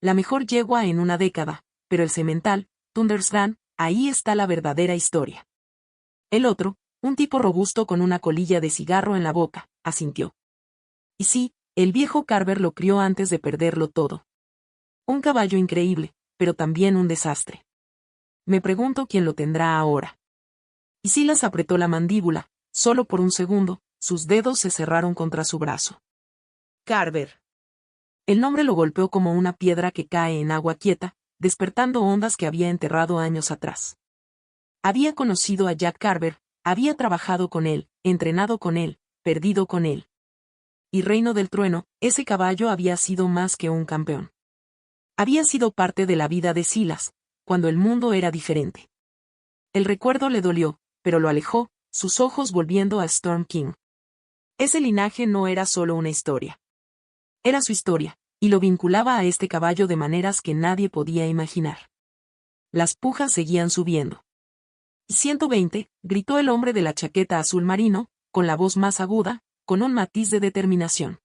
A: La mejor yegua en una década, pero el semental, Thundersran, ahí está la verdadera historia. El otro, un tipo robusto con una colilla de cigarro en la boca, asintió. Y sí, el viejo Carver lo crió antes de perderlo todo. Un caballo increíble, pero también un desastre. Me pregunto quién lo tendrá ahora. Y Silas apretó la mandíbula, solo por un segundo, sus dedos se cerraron contra su brazo. Carver. El nombre lo golpeó como una piedra que cae en agua quieta, despertando ondas que había enterrado años atrás. Había conocido a Jack Carver, había trabajado con él, entrenado con él, perdido con él. Y Reino del Trueno, ese caballo había sido más que un campeón. Había sido parte de la vida de Silas, cuando el mundo era diferente. El recuerdo le dolió, pero lo alejó, sus ojos volviendo a Storm King. Ese linaje no era solo una historia. Era su historia, y lo vinculaba a este caballo de maneras que nadie podía imaginar. Las pujas seguían subiendo. 120, gritó el hombre de la chaqueta azul marino, con la voz más aguda, con un matiz de determinación.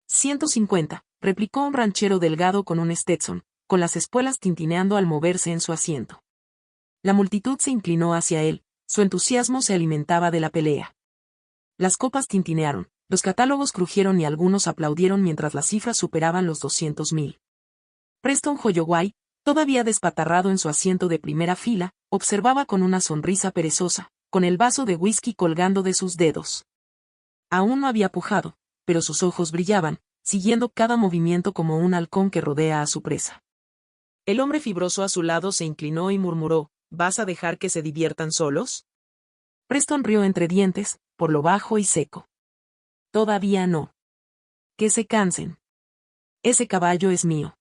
A: 150, replicó un ranchero delgado con un Stetson, con las espuelas tintineando al moverse en su asiento. La multitud se inclinó hacia él, su entusiasmo se alimentaba de la pelea. Las copas tintinearon, los catálogos crujieron y algunos aplaudieron mientras las cifras superaban los 200.000. Preston Holloway, todavía despatarrado en su asiento de primera fila, observaba con una sonrisa perezosa, con el vaso de whisky colgando de sus dedos. Aún no había pujado, pero sus ojos brillaban, siguiendo cada movimiento como un halcón que rodea a su presa. El hombre fibroso a su lado se inclinó y murmuró, ¿Vas a dejar que se diviertan solos? Preston rió entre dientes, por lo bajo y seco. Todavía no. Que se cansen. Ese caballo es mío.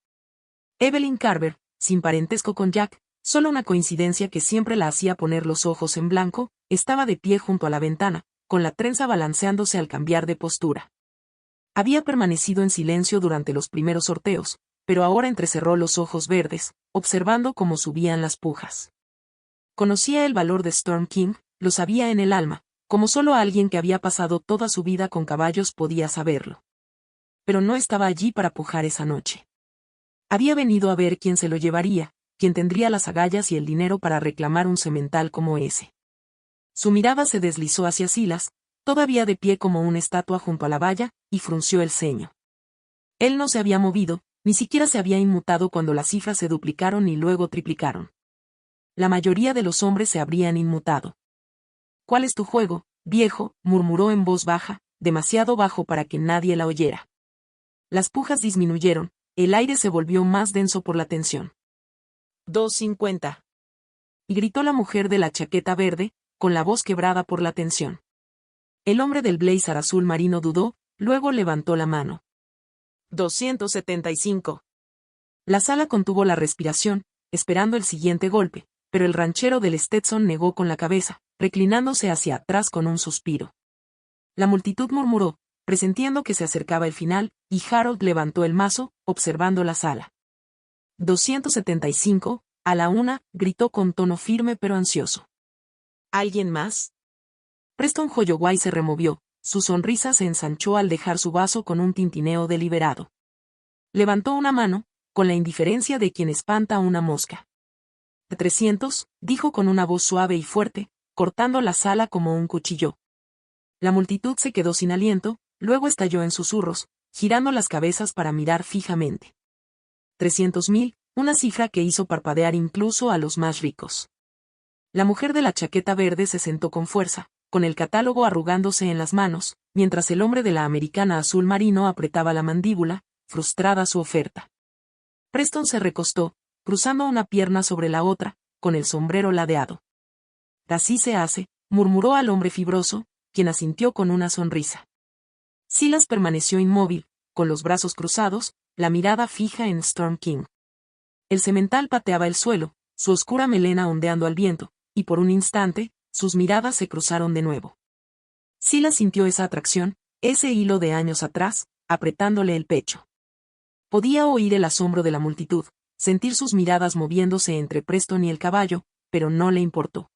A: Evelyn Carver, sin parentesco con Jack, solo una coincidencia que siempre la hacía poner los ojos en blanco, estaba de pie junto a la ventana, con la trenza balanceándose al cambiar de postura. Había permanecido en silencio durante los primeros sorteos, pero ahora entrecerró los ojos verdes, observando cómo subían las pujas. Conocía el valor de Storm King, lo sabía en el alma, como solo alguien que había pasado toda su vida con caballos podía saberlo. Pero no estaba allí para pujar esa noche. Había venido a ver quién se lo llevaría, quién tendría las agallas y el dinero para reclamar un semental como ese. Su mirada se deslizó hacia Silas, todavía de pie como una estatua junto a la valla, y frunció el ceño. Él no se había movido, ni siquiera se había inmutado cuando las cifras se duplicaron y luego triplicaron. La mayoría de los hombres se habrían inmutado. ¿Cuál es tu juego, viejo?, murmuró en voz baja, demasiado bajo para que nadie la oyera. Las pujas disminuyeron, el aire se volvió más denso por la tensión. 2.50. Y gritó la mujer de la chaqueta verde, con la voz quebrada por la tensión. El hombre del blazer azul marino dudó, luego levantó la mano. 275. La sala contuvo la respiración, esperando el siguiente golpe, pero el ranchero del Stetson negó con la cabeza, reclinándose hacia atrás con un suspiro. La multitud murmuró, presentiendo que se acercaba el final, y Harold levantó el mazo, observando la sala. 275, a la una, gritó con tono firme pero ansioso. ¿Alguien más? Preston Holloway se removió, su sonrisa se ensanchó al dejar su vaso con un tintineo deliberado. Levantó una mano, con la indiferencia de quien espanta a una mosca. 300, dijo con una voz suave y fuerte, cortando la sala como un cuchillo. La multitud se quedó sin aliento, luego estalló en susurros, girando las cabezas para mirar fijamente. 300.000, una cifra que hizo parpadear incluso a los más ricos. La mujer de la chaqueta verde se sentó con fuerza, con el catálogo arrugándose en las manos, mientras el hombre de la americana azul marino apretaba la mandíbula, frustrada su oferta. Preston se recostó, cruzando una pierna sobre la otra, con el sombrero ladeado. Así se hace, murmuró al hombre fibroso, quien asintió con una sonrisa. Silas permaneció inmóvil, con los brazos cruzados, la mirada fija en Storm King. El semental pateaba el suelo, su oscura melena ondeando al viento, y por un instante, sus miradas se cruzaron de nuevo. Silas sintió esa atracción, ese hilo de años atrás, apretándole el pecho. Podía oír el asombro de la multitud, sentir sus miradas moviéndose entre Preston y el caballo, pero no le importó.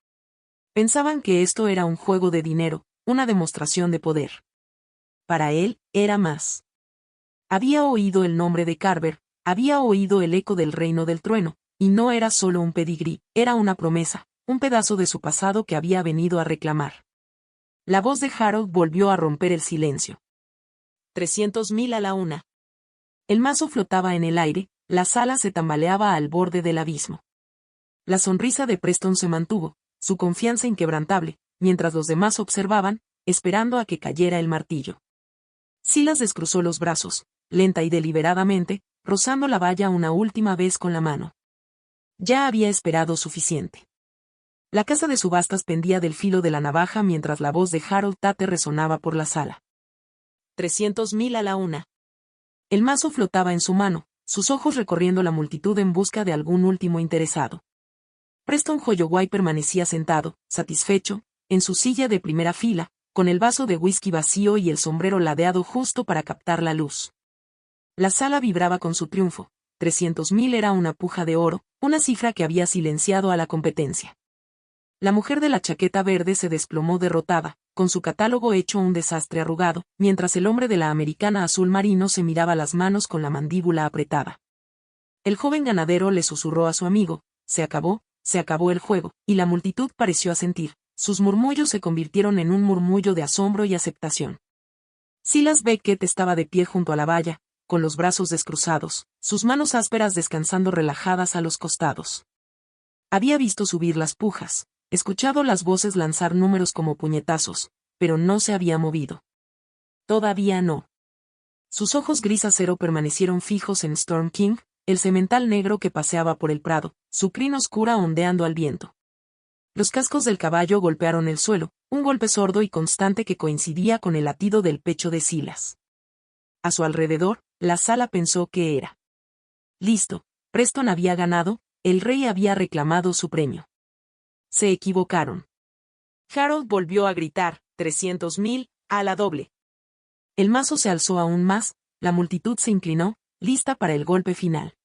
A: Pensaban que esto era un juego de dinero, una demostración de poder. Para él, era más. Había oído el nombre de Carver, había oído el eco del Reino del Trueno, y no era solo un pedigrí, era una promesa, un pedazo de su pasado que había venido a reclamar. La voz de Harold volvió a romper el silencio. 300.000 a la una. El mazo flotaba en el aire, la sala se tambaleaba al borde del abismo. La sonrisa de Preston se mantuvo, su confianza inquebrantable, mientras los demás observaban, esperando a que cayera el martillo. Silas descruzó los brazos, lenta y deliberadamente, rozando la valla una última vez con la mano. Ya había esperado suficiente. La casa de subastas pendía del filo de la navaja mientras la voz de Harold Tate resonaba por la sala. 300.000 a la una. El mazo flotaba en su mano, sus ojos recorriendo la multitud en busca de algún último interesado. Preston Holloway permanecía sentado, satisfecho, en su silla de primera fila, con el vaso de whisky vacío y el sombrero ladeado justo para captar la luz. La sala vibraba con su triunfo. 300.000 era una puja de oro, una cifra que había silenciado a la competencia. La mujer de la chaqueta verde se desplomó derrotada, con su catálogo hecho un desastre arrugado, mientras el hombre de la americana azul marino se miraba las manos con la mandíbula apretada. El joven ganadero le susurró a su amigo, se acabó el juego, y la multitud pareció asentir, sus murmullos se convirtieron en un murmullo de asombro y aceptación. Silas Beckett estaba de pie junto a la valla, con los brazos descruzados, sus manos ásperas descansando relajadas a los costados. Había visto subir las pujas, escuchado las voces lanzar números como puñetazos, pero no se había movido. Todavía no. Sus ojos gris acero permanecieron fijos en Storm King, el semental negro que paseaba por el prado, su crin oscura ondeando al viento. Los cascos del caballo golpearon el suelo, un golpe sordo y constante que coincidía con el latido del pecho de Silas. A su alrededor, la sala pensó que era. Listo, Preston había ganado, el rey había reclamado su premio. Se equivocaron. Harold volvió a gritar, 300.000, a la doble. El mazo se alzó aún más, la multitud se inclinó, lista para el golpe final.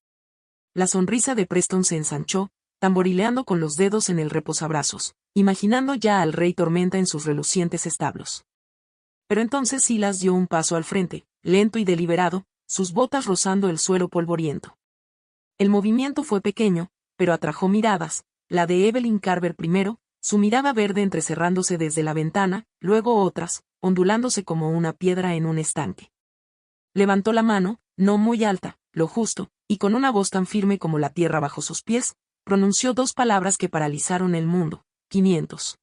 A: La sonrisa de Preston se ensanchó, tamborileando con los dedos en el reposabrazos, imaginando ya al rey Tormenta en sus relucientes establos. Pero entonces Silas dio un paso al frente, lento y deliberado, sus botas rozando el suelo polvoriento. El movimiento fue pequeño, pero atrajo miradas, la de Evelyn Carver primero, su mirada verde entrecerrándose desde la ventana, luego otras, ondulándose como una piedra en un estanque. Levantó la mano, no muy alta, lo justo, y con una voz tan firme como la tierra bajo sus pies, pronunció dos palabras que paralizaron el mundo, 500.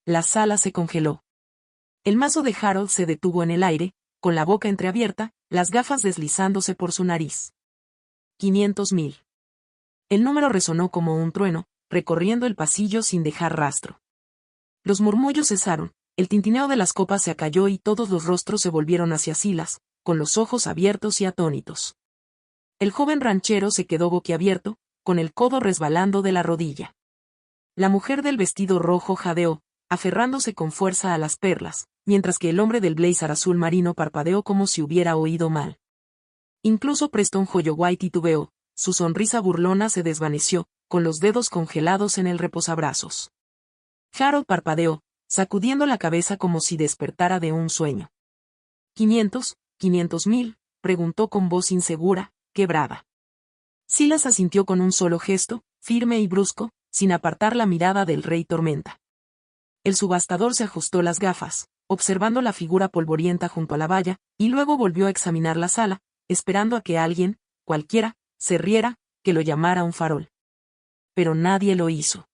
A: La sala se congeló. El mazo de Harold se detuvo en el aire, con la boca entreabierta, las gafas deslizándose por su nariz. 500.000. El número resonó como un trueno, recorriendo el pasillo sin dejar rastro. Los murmullos cesaron, el tintineo de las copas se acalló y todos los rostros se volvieron hacia Silas, con los ojos abiertos y atónitos. El joven ranchero se quedó boquiabierto, con el codo resbalando de la rodilla. La mujer del vestido rojo jadeó, aferrándose con fuerza a las perlas, mientras que el hombre del blazer azul marino parpadeó como si hubiera oído mal. Incluso Preston Holloway titubeó, su sonrisa burlona se desvaneció, con los dedos congelados en el reposabrazos. Harold parpadeó, sacudiendo la cabeza como si despertara de un sueño. 500.000, preguntó con voz insegura, quebrada. Silas asintió con un solo gesto, firme y brusco, sin apartar la mirada del rey Tormenta. El subastador se ajustó las gafas, observando la figura polvorienta junto a la valla, y luego volvió a examinar la sala, esperando a que alguien, cualquiera, se riera, que lo llamara un farol. Pero nadie lo hizo.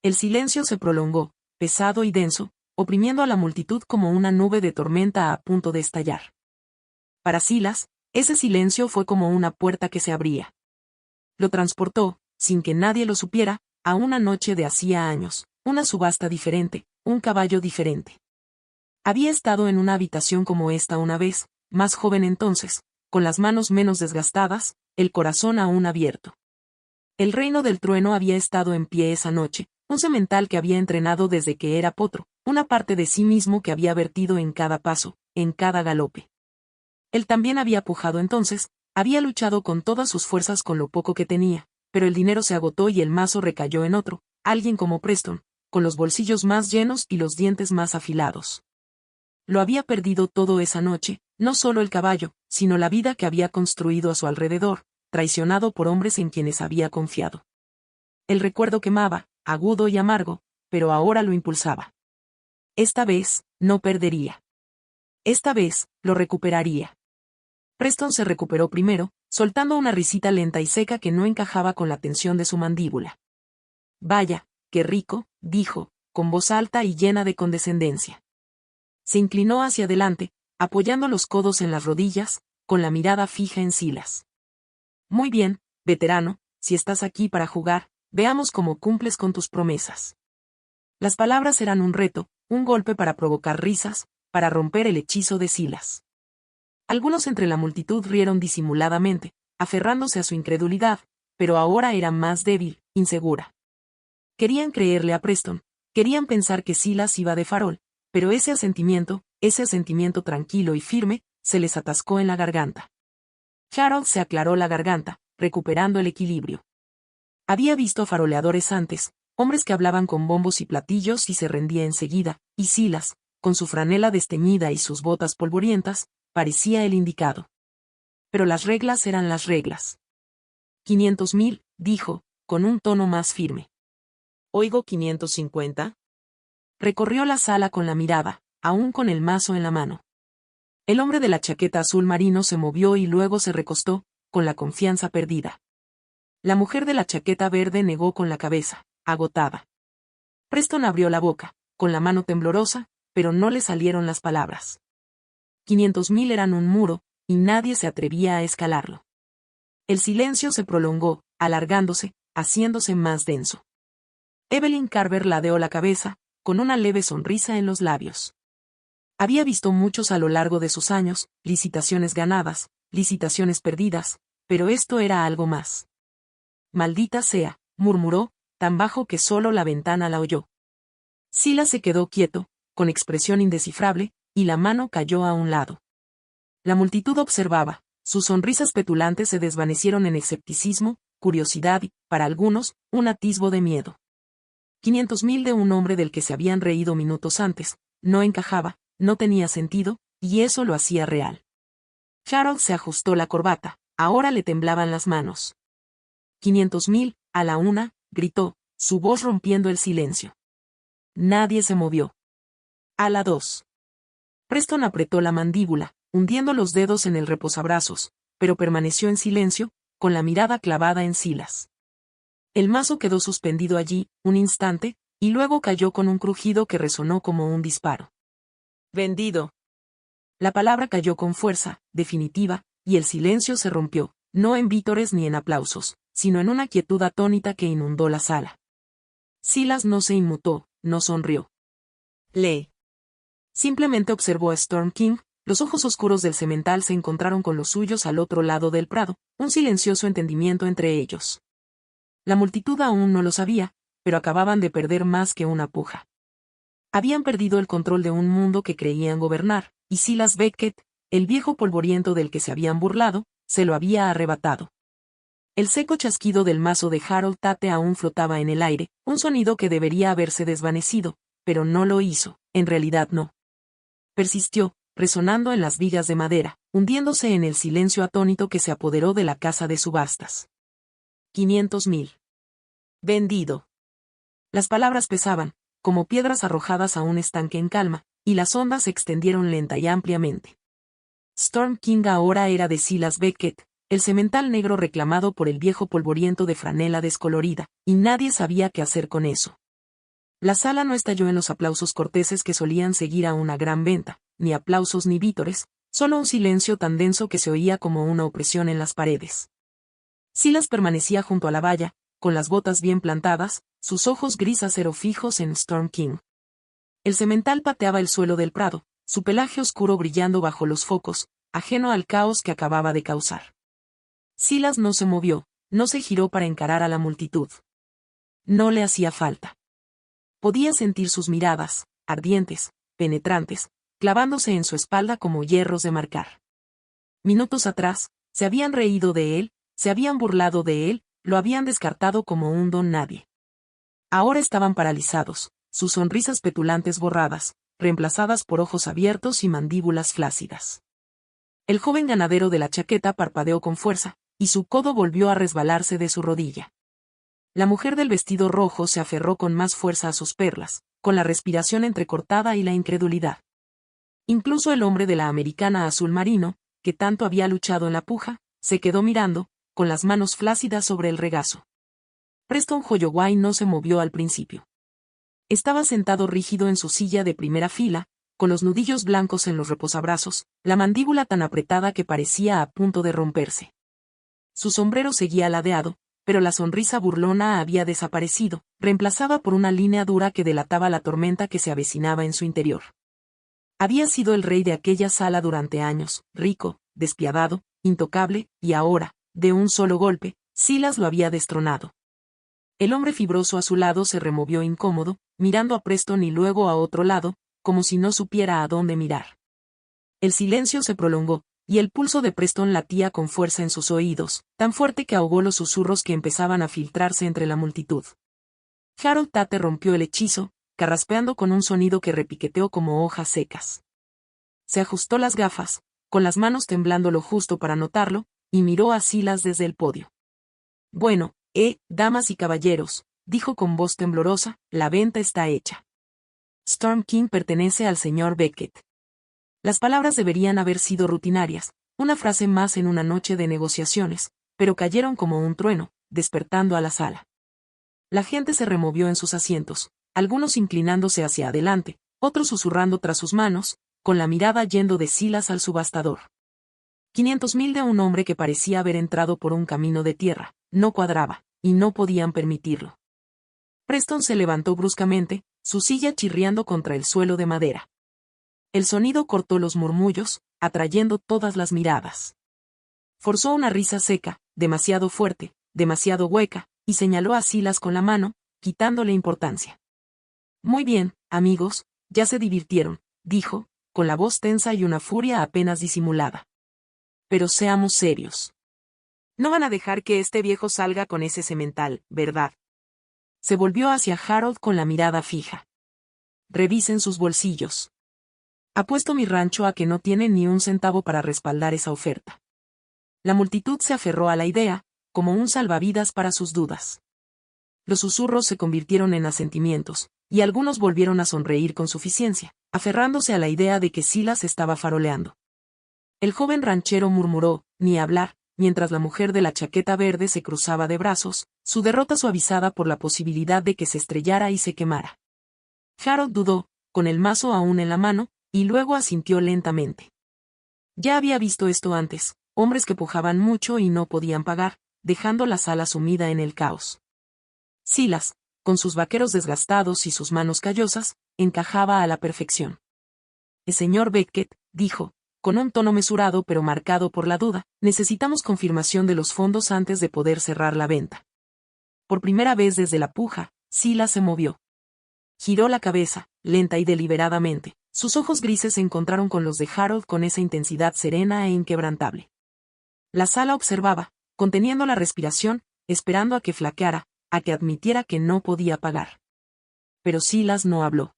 A: El silencio se prolongó, pesado y denso, oprimiendo a la multitud como una nube de tormenta a punto de estallar. Para Silas, ese silencio fue como una puerta que se abría. Lo transportó, sin que nadie lo supiera, a una noche de hacía años, una subasta diferente, un caballo diferente. Había estado en una habitación como esta una vez, más joven entonces, con las manos menos desgastadas, el corazón aún abierto. El reino del trueno había estado en pie esa noche, un semental que había entrenado desde que era potro, una parte de sí mismo que había vertido en cada paso, en cada galope. Él también había pujado entonces, había luchado con todas sus fuerzas con lo poco que tenía, pero el dinero se agotó y el mazo recayó en otro, alguien como Preston, con los bolsillos más llenos y los dientes más afilados. Lo había perdido todo esa noche, no solo el caballo, sino la vida que había construido a su alrededor, traicionado por hombres en quienes había confiado. El recuerdo quemaba, agudo y amargo, pero ahora lo impulsaba. Esta vez, no perdería. Esta vez, lo recuperaría. Preston se recuperó primero, soltando una risita lenta y seca que no encajaba con la tensión de su mandíbula. Vaya, qué rico, dijo, con voz alta y llena de condescendencia. Se inclinó hacia adelante, apoyando los codos en las rodillas, con la mirada fija en Silas. Muy bien, veterano, si estás aquí para jugar, veamos cómo cumples con tus promesas. Las palabras eran un reto, un golpe para provocar risas, para romper el hechizo de Silas. Algunos entre la multitud rieron disimuladamente, aferrándose a su incredulidad, pero ahora era más débil, insegura. Querían creerle a Preston, querían pensar que Silas iba de farol, pero ese asentimiento tranquilo y firme, se les atascó en la garganta. Harold se aclaró la garganta, recuperando el equilibrio. Había visto faroleadores antes, hombres que hablaban con bombos y platillos y se rendía enseguida, y Silas, con su franela desteñida y sus botas polvorientas, parecía el indicado. Pero las reglas eran las reglas. 500.000, dijo, con un tono más firme. ¿Oigo 550? Recorrió la sala con la mirada, aún con el mazo en la mano. El hombre de la chaqueta azul marino se movió y luego se recostó, con la confianza perdida. La mujer de la chaqueta verde negó con la cabeza, agotada. Preston abrió la boca, con la mano temblorosa, pero no le salieron las palabras. 500.000 eran un muro, y nadie se atrevía a escalarlo. El silencio se prolongó, alargándose, haciéndose más denso. Evelyn Carver ladeó la cabeza, con una leve sonrisa en los labios. Había visto muchos a lo largo de sus años, licitaciones ganadas, licitaciones perdidas, pero esto era algo más. Maldita sea, murmuró, tan bajo que solo la ventana la oyó. Silas se quedó quieto, con expresión indescifrable, y la mano cayó a un lado. La multitud observaba, sus sonrisas petulantes se desvanecieron en escepticismo, curiosidad y, para algunos, un atisbo de miedo. 500.000 de un hombre del que se habían reído minutos antes, no encajaba, no tenía sentido, y eso lo hacía real. Harold se ajustó la corbata, ahora le temblaban las manos. 500.000, a la una, gritó, su voz rompiendo el silencio. Nadie se movió. A la dos. Preston apretó la mandíbula, hundiendo los dedos en el reposabrazos, pero permaneció en silencio, con la mirada clavada en Silas. El mazo quedó suspendido allí, un instante, y luego cayó con un crujido que resonó como un disparo. Vendido. La palabra cayó con fuerza, definitiva, y el silencio se rompió, no en vítores ni en aplausos, sino en una quietud atónita que inundó la sala. Silas no se inmutó, no sonrió. Lee. Simplemente observó a Storm King, los ojos oscuros del semental se encontraron con los suyos al otro lado del prado, un silencioso entendimiento entre ellos. La multitud aún no lo sabía, pero acababan de perder más que una puja. Habían perdido el control de un mundo que creían gobernar, y Silas Beckett, el viejo polvoriento del que se habían burlado, se lo había arrebatado. El seco chasquido del mazo de Harold Tate aún flotaba en el aire, un sonido que debería haberse desvanecido, pero no lo hizo, en realidad no. Persistió, resonando en las vigas de madera, hundiéndose en el silencio atónito que se apoderó de la casa de subastas. 500.000. Vendido. Las palabras pesaban, como piedras arrojadas a un estanque en calma, y las ondas se extendieron lenta y ampliamente. Storm King ahora era de Silas Beckett, el semental negro reclamado por el viejo polvoriento de franela descolorida, y nadie sabía qué hacer con eso. La sala no estalló en los aplausos corteses que solían seguir a una gran venta, ni aplausos ni vítores, solo un silencio tan denso que se oía como una opresión en las paredes. Silas permanecía junto a la valla, con las botas bien plantadas, sus ojos gris acero fijos en Storm King. El semental pateaba el suelo del prado, su pelaje oscuro brillando bajo los focos, ajeno al caos que acababa de causar. Silas no se movió, no se giró para encarar a la multitud. No le hacía falta. Podía sentir sus miradas, ardientes, penetrantes, clavándose en su espalda como hierros de marcar. Minutos atrás, se habían reído de él, se habían burlado de él, lo habían descartado como un don nadie. Ahora estaban paralizados, sus sonrisas petulantes borradas, reemplazadas por ojos abiertos y mandíbulas flácidas. El joven ganadero de la chaqueta parpadeó con fuerza, y su codo volvió a resbalarse de su rodilla. La mujer del vestido rojo se aferró con más fuerza a sus perlas, con la respiración entrecortada y la incredulidad. Incluso el hombre de la americana azul marino, que tanto había luchado en la puja, se quedó mirando, con las manos flácidas sobre el regazo. Preston Holloway no se movió al principio. Estaba sentado rígido en su silla de primera fila, con los nudillos blancos en los reposabrazos, la mandíbula tan apretada que parecía a punto de romperse. Su sombrero seguía ladeado, pero la sonrisa burlona había desaparecido, reemplazada por una línea dura que delataba la tormenta que se avecinaba en su interior. Había sido el rey de aquella sala durante años, rico, despiadado, intocable, y ahora, de un solo golpe, Silas lo había destronado. El hombre fibroso a su lado se removió incómodo, mirando a Preston y luego a otro lado, como si no supiera a dónde mirar. El silencio se prolongó, y el pulso de Preston latía con fuerza en sus oídos, tan fuerte que ahogó los susurros que empezaban a filtrarse entre la multitud. Harold Tate rompió el hechizo, carraspeando con un sonido que repiqueteó como hojas secas. Se ajustó las gafas, con las manos temblando lo justo para notarlo, y miró a Silas desde el podio. Bueno, damas y caballeros, dijo con voz temblorosa, la venta está hecha. Storm King pertenece al señor Beckett. Las palabras deberían haber sido rutinarias, una frase más en una noche de negociaciones, pero cayeron como un trueno, despertando a la sala. La gente se removió en sus asientos, algunos inclinándose hacia adelante, otros susurrando tras sus manos, con la mirada yendo de Silas al subastador. 500.000 de un hombre que parecía haber entrado por un camino de tierra, no cuadraba, y no podían permitirlo. Preston se levantó bruscamente, su silla chirriando contra el suelo de madera. El sonido cortó los murmullos, atrayendo todas las miradas. Forzó una risa seca, demasiado fuerte, demasiado hueca, y señaló a Silas con la mano, quitándole importancia. Muy bien, amigos, ya se divirtieron, dijo, con la voz tensa y una furia apenas disimulada. Pero seamos serios. No van a dejar que este viejo salga con ese semental, ¿verdad? Se volvió hacia Harold con la mirada fija. Revisen sus bolsillos. Apuesto mi rancho a que no tienen ni un centavo para respaldar esa oferta. La multitud se aferró a la idea, como un salvavidas para sus dudas. Los susurros se convirtieron en asentimientos, y algunos volvieron a sonreír con suficiencia, aferrándose a la idea de que Silas estaba faroleando. El joven ranchero murmuró, ni hablar, mientras la mujer de la chaqueta verde se cruzaba de brazos, su derrota suavizada por la posibilidad de que se estrellara y se quemara. Harold dudó, con el mazo aún en la mano, y luego asintió lentamente. Ya había visto esto antes, hombres que pujaban mucho y no podían pagar, dejando la sala sumida en el caos. Silas, con sus vaqueros desgastados y sus manos callosas, encajaba a la perfección. El señor Beckett, dijo, con un tono mesurado pero marcado por la duda, necesitamos confirmación de los fondos antes de poder cerrar la venta. Por primera vez desde la puja, Silas se movió. Giró la cabeza, lenta y deliberadamente, sus ojos grises se encontraron con los de Harold con esa intensidad serena e inquebrantable. La sala observaba, conteniendo la respiración, esperando a que flaqueara, a que admitiera que no podía pagar. Pero Silas no habló.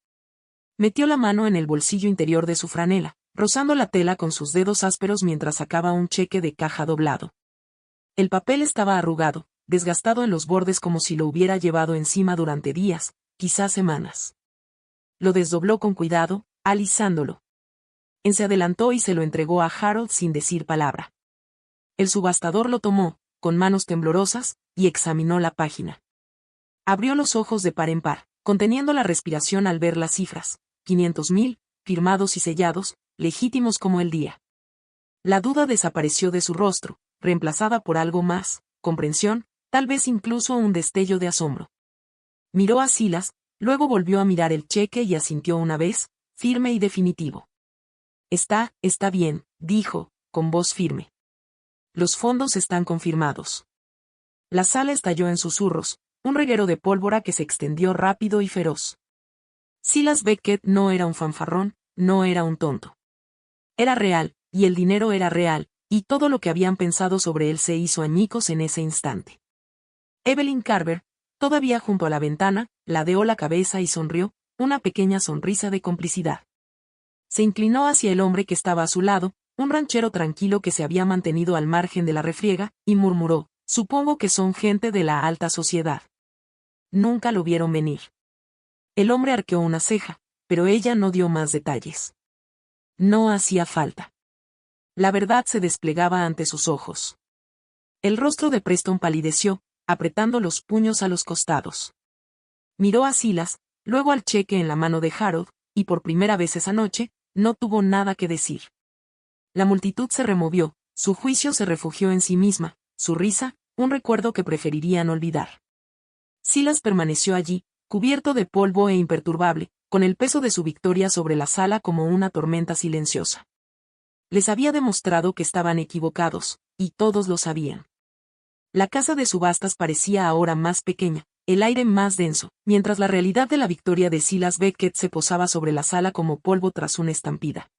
A: Metió la mano en el bolsillo interior de su franela, rozando la tela con sus dedos ásperos mientras sacaba un cheque de caja doblado. El papel estaba arrugado, desgastado en los bordes como si lo hubiera llevado encima durante días, quizás semanas. Lo desdobló con cuidado, alisándolo. Se adelantó y se lo entregó a Harold sin decir palabra. El subastador lo tomó, con manos temblorosas, y examinó la página. Abrió los ojos de par en par, conteniendo la respiración al ver las cifras, 500.000, firmados y sellados, legítimos como el día. La duda desapareció de su rostro, reemplazada por algo más, comprensión, tal vez incluso un destello de asombro. Miró a Silas, luego volvió a mirar el cheque y asintió una vez, firme y definitivo. Está bien, dijo, con voz firme. Los fondos están confirmados. La sala estalló en susurros, un reguero de pólvora que se extendió rápido y feroz. Silas Beckett no era un fanfarrón, no era un tonto. Era real, y el dinero era real, y todo lo que habían pensado sobre él se hizo añicos en ese instante. Evelyn Carver, todavía junto a la ventana, ladeó la cabeza y sonrió, una pequeña sonrisa de complicidad. Se inclinó hacia el hombre que estaba a su lado, un ranchero tranquilo que se había mantenido al margen de la refriega, y murmuró, supongo que son gente de la alta sociedad. Nunca lo vieron venir. El hombre arqueó una ceja, pero ella no dio más detalles. No hacía falta. La verdad se desplegaba ante sus ojos. El rostro de Preston palideció, apretando los puños a los costados. Miró a Silas, luego al cheque en la mano de Harold, y por primera vez esa noche, no tuvo nada que decir. La multitud se removió, su juicio se refugió en sí misma, su risa, un recuerdo que preferirían olvidar. Silas permaneció allí, cubierto de polvo e imperturbable, con el peso de su victoria sobre la sala como una tormenta silenciosa. Les había demostrado que estaban equivocados, y todos lo sabían. La casa de subastas parecía ahora más pequeña, el aire más denso, mientras la realidad de la victoria de Silas Beckett se posaba sobre la sala como polvo tras una estampida.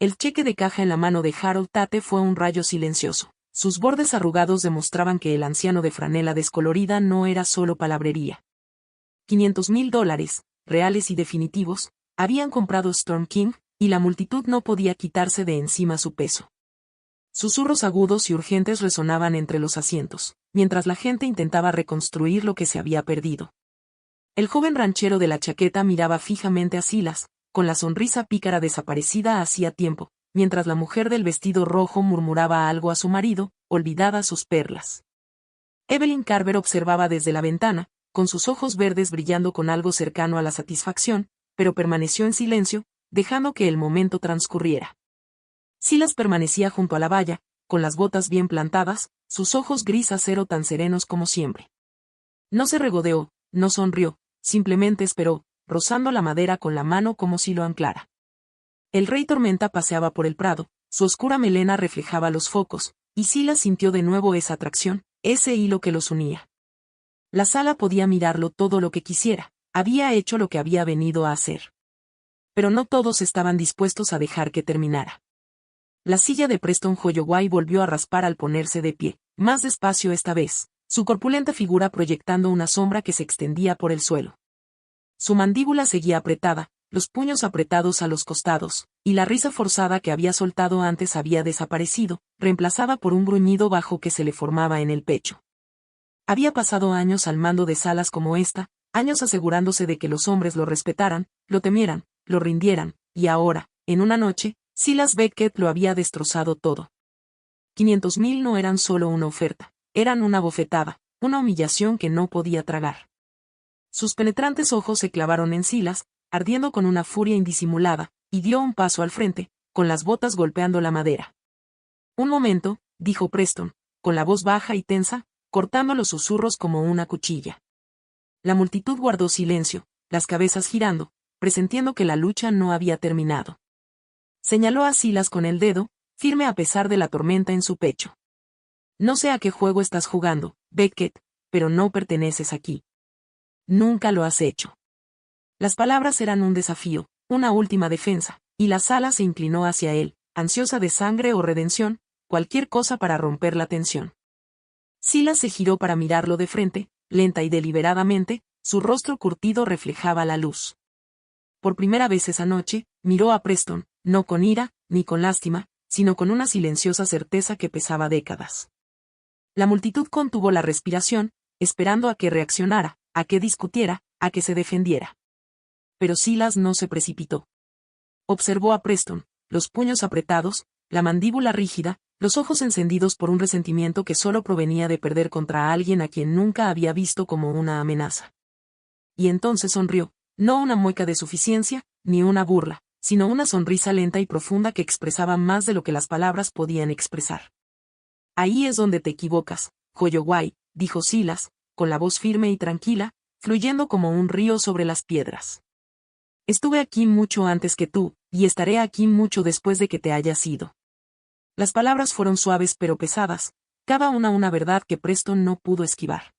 A: El cheque de caja en la mano de Harold Tate fue un rayo silencioso. Sus bordes arrugados demostraban que el anciano de franela descolorida no era solo palabrería. $500.000, reales y definitivos, habían comprado Storm King, y la multitud no podía quitarse de encima su peso. Susurros agudos y urgentes resonaban entre los asientos, mientras la gente intentaba reconstruir lo que se había perdido. El joven ranchero de la chaqueta miraba fijamente a Silas, con la sonrisa pícara desaparecida hacía tiempo, mientras la mujer del vestido rojo murmuraba algo a su marido, olvidadas sus perlas. Evelyn Carver observaba desde la ventana, con sus ojos verdes brillando con algo cercano a la satisfacción, pero permaneció en silencio, dejando que el momento transcurriera. Silas permanecía junto a la valla, con las botas bien plantadas, sus ojos gris acero tan serenos como siempre. No se regodeó, no sonrió, simplemente esperó, rozando la madera con la mano como si lo anclara. El rey Tormenta paseaba por el prado, su oscura melena reflejaba los focos, y Silas sintió de nuevo esa atracción, ese hilo que los unía. La sala podía mirarlo todo lo que quisiera, había hecho lo que había venido a hacer. Pero no todos estaban dispuestos a dejar que terminara. La silla de Preston Holloway volvió a raspar al ponerse de pie, más despacio esta vez, su corpulenta figura proyectando una sombra que se extendía por el suelo. Su mandíbula seguía apretada, los puños apretados a los costados, y la risa forzada que había soltado antes había desaparecido, reemplazada por un gruñido bajo que se le formaba en el pecho. Había pasado años al mando de salas como esta, años asegurándose de que los hombres lo respetaran, lo temieran, lo rindieran, y ahora, en una noche, Silas Beckett lo había destrozado todo. 500.000 no eran solo una oferta, eran una bofetada, una humillación que no podía tragar. Sus penetrantes ojos se clavaron en Silas, ardiendo con una furia indisimulada, y dio un paso al frente, con las botas golpeando la madera. Un momento, dijo Preston, con la voz baja y tensa, cortando los susurros como una cuchilla. La multitud guardó silencio, las cabezas girando, presintiendo que la lucha no había terminado. Señaló a Silas con el dedo, firme a pesar de la tormenta en su pecho. No sé a qué juego estás jugando, Beckett, pero no perteneces aquí. Nunca lo has hecho. Las palabras eran un desafío, una última defensa, y la sala se inclinó hacia él, ansiosa de sangre o redención, cualquier cosa para romper la tensión. Silas se giró para mirarlo de frente, lenta y deliberadamente, su rostro curtido reflejaba la luz. Por primera vez esa noche, miró a Preston, no con ira, ni con lástima, sino con una silenciosa certeza que pesaba décadas. La multitud contuvo la respiración, esperando a que reaccionara, a que discutiera, a que se defendiera. Pero Silas no se precipitó. Observó a Preston, los puños apretados, la mandíbula rígida, los ojos encendidos por un resentimiento que solo provenía de perder contra alguien a quien nunca había visto como una amenaza. Y entonces sonrió, no una mueca de suficiencia, ni una burla, sino una sonrisa lenta y profunda que expresaba más de lo que las palabras podían expresar. Ahí es donde te equivocas, Holloway, dijo Silas, con la voz firme y tranquila, fluyendo como un río sobre las piedras. Estuve aquí mucho antes que tú, y estaré aquí mucho después de que te hayas ido. Las palabras fueron suaves pero pesadas, cada una verdad que Preston no pudo esquivar.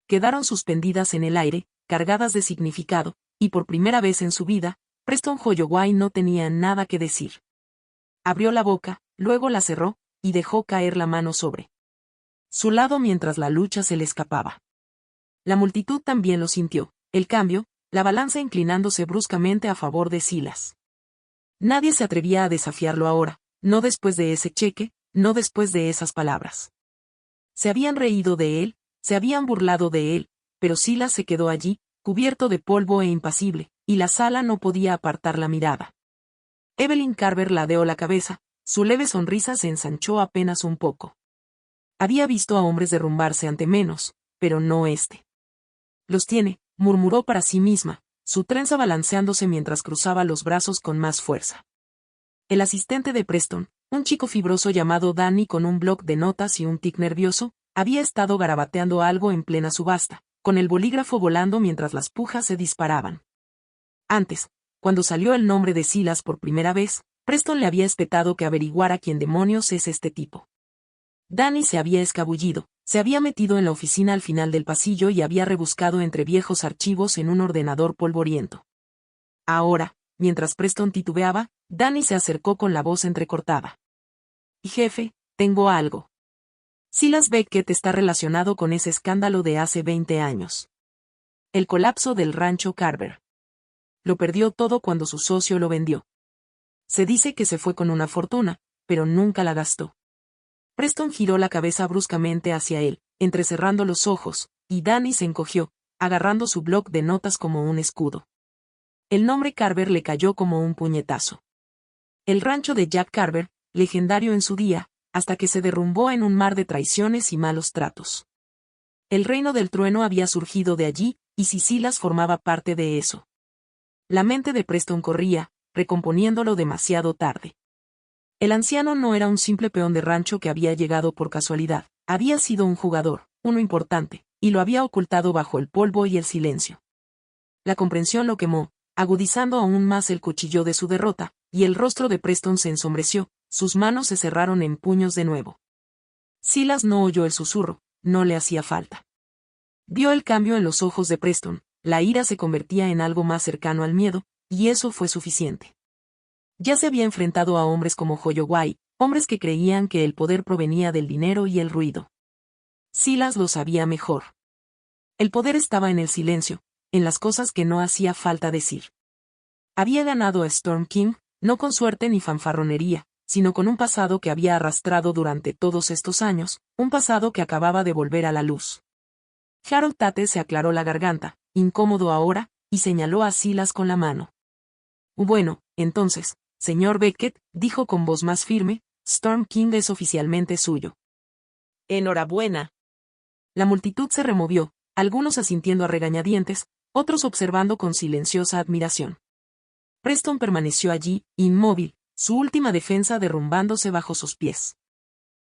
A: Quedaron suspendidas en el aire, cargadas de significado, y por primera vez en su vida, Preston Holloway no tenía nada que decir. Abrió la boca, luego la cerró, y dejó caer la mano sobre su lado mientras la lucha se le escapaba. La multitud también lo sintió, el cambio, la balanza inclinándose bruscamente a favor de Silas. Nadie se atrevía a desafiarlo ahora, no después de ese cheque, no después de esas palabras. Se habían reído de él, se habían burlado de él, pero Silas se quedó allí, cubierto de polvo e impasible, y la sala no podía apartar la mirada. Evelyn Carver ladeó la cabeza, su leve sonrisa se ensanchó apenas un poco. Había visto a hombres derrumbarse ante menos, pero no este. Los tiene, murmuró para sí misma, su trenza balanceándose mientras cruzaba los brazos con más fuerza. El asistente de Preston, un chico fibroso llamado Danny con un bloc de notas y un tic nervioso, había estado garabateando algo en plena subasta, con el bolígrafo volando mientras las pujas se disparaban. Antes, cuando salió el nombre de Silas por primera vez, Preston le había espetado que averiguara quién demonios es este tipo. Danny se había escabullido, se había metido en la oficina al final del pasillo y había rebuscado entre viejos archivos en un ordenador polvoriento. Ahora, mientras Preston titubeaba, Danny se acercó con la voz entrecortada. Y jefe, tengo algo. Silas Beckett está relacionado con ese escándalo de hace 20 años. El colapso del rancho Carver. Lo perdió todo cuando su socio lo vendió. Se dice que se fue con una fortuna, pero nunca la gastó. Preston giró la cabeza bruscamente hacia él, entrecerrando los ojos, y Danny se encogió, agarrando su bloc de notas como un escudo. El nombre Carver le cayó como un puñetazo. El rancho de Jack Carver, legendario en su día, hasta que se derrumbó en un mar de traiciones y malos tratos. El reino del trueno había surgido de allí, y Silas formaba parte de eso. La mente de Preston corría, recomponiéndolo demasiado tarde. El anciano no era un simple peón de rancho que había llegado por casualidad, había sido un jugador, uno importante, y lo había ocultado bajo el polvo y el silencio. La comprensión lo quemó, agudizando aún más el cuchillo de su derrota, y el rostro de Preston se ensombreció, sus manos se cerraron en puños de nuevo. Silas no oyó el susurro, no le hacía falta. Vio el cambio en los ojos de Preston, la ira se convertía en algo más cercano al miedo, y eso fue suficiente. Ya se había enfrentado a hombres como Holloway, hombres que creían que el poder provenía del dinero y el ruido. Silas lo sabía mejor. El poder estaba en el silencio, en las cosas que no hacía falta decir. Había ganado a Storm King, no con suerte ni fanfarronería, sino con un pasado que había arrastrado durante todos estos años, un pasado que acababa de volver a la luz. Harold Tate se aclaró la garganta, incómodo ahora, y señaló a Silas con la mano. Bueno, entonces, señor Beckett, dijo con voz más firme, Storm King es oficialmente suyo. Enhorabuena. La multitud se removió, algunos asintiendo a regañadientes, otros observando con silenciosa admiración. Preston permaneció allí, inmóvil, su última defensa derrumbándose bajo sus pies.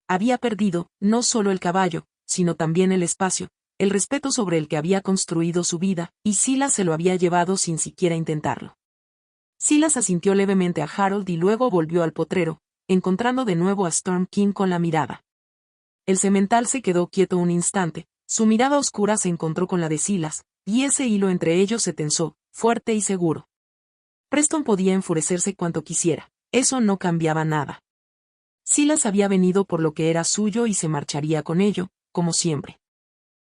A: Había perdido, no solo el caballo, sino también el espacio, el respeto sobre el que había construido su vida, y Silas se lo había llevado sin siquiera intentarlo. Silas asintió levemente a Harold y luego volvió al potrero, encontrando de nuevo a Storm King con la mirada. El semental se quedó quieto un instante, su mirada oscura se encontró con la de Silas, y ese hilo entre ellos se tensó, fuerte y seguro. Preston podía enfurecerse cuanto quisiera, eso no cambiaba nada. Silas había venido por lo que era suyo y se marcharía con ello, como siempre.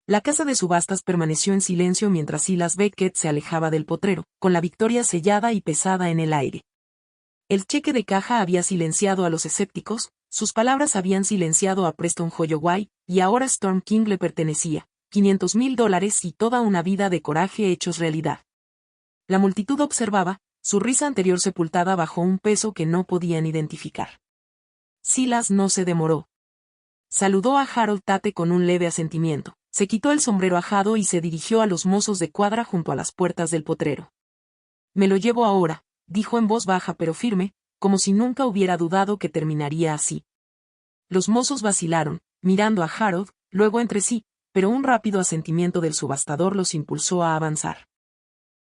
A: La casa de subastas permaneció en silencio mientras Silas Beckett se alejaba del potrero, con la victoria sellada y pesada en el aire. El cheque de caja había silenciado a los escépticos, sus palabras habían silenciado a Preston Holloway, y ahora Storm King le pertenecía, $500,000 y toda una vida de coraje hechos realidad. La multitud observaba, su risa anterior sepultada bajo un peso que no podían identificar. Silas no se demoró. Saludó a Harold Tate con un leve asentimiento, se quitó el sombrero ajado y se dirigió a los mozos de cuadra junto a las puertas del potrero. Me lo llevo ahora, dijo en voz baja pero firme, como si nunca hubiera dudado que terminaría así. Los mozos vacilaron, mirando a Harold, luego entre sí, pero un rápido asentimiento del subastador los impulsó a avanzar.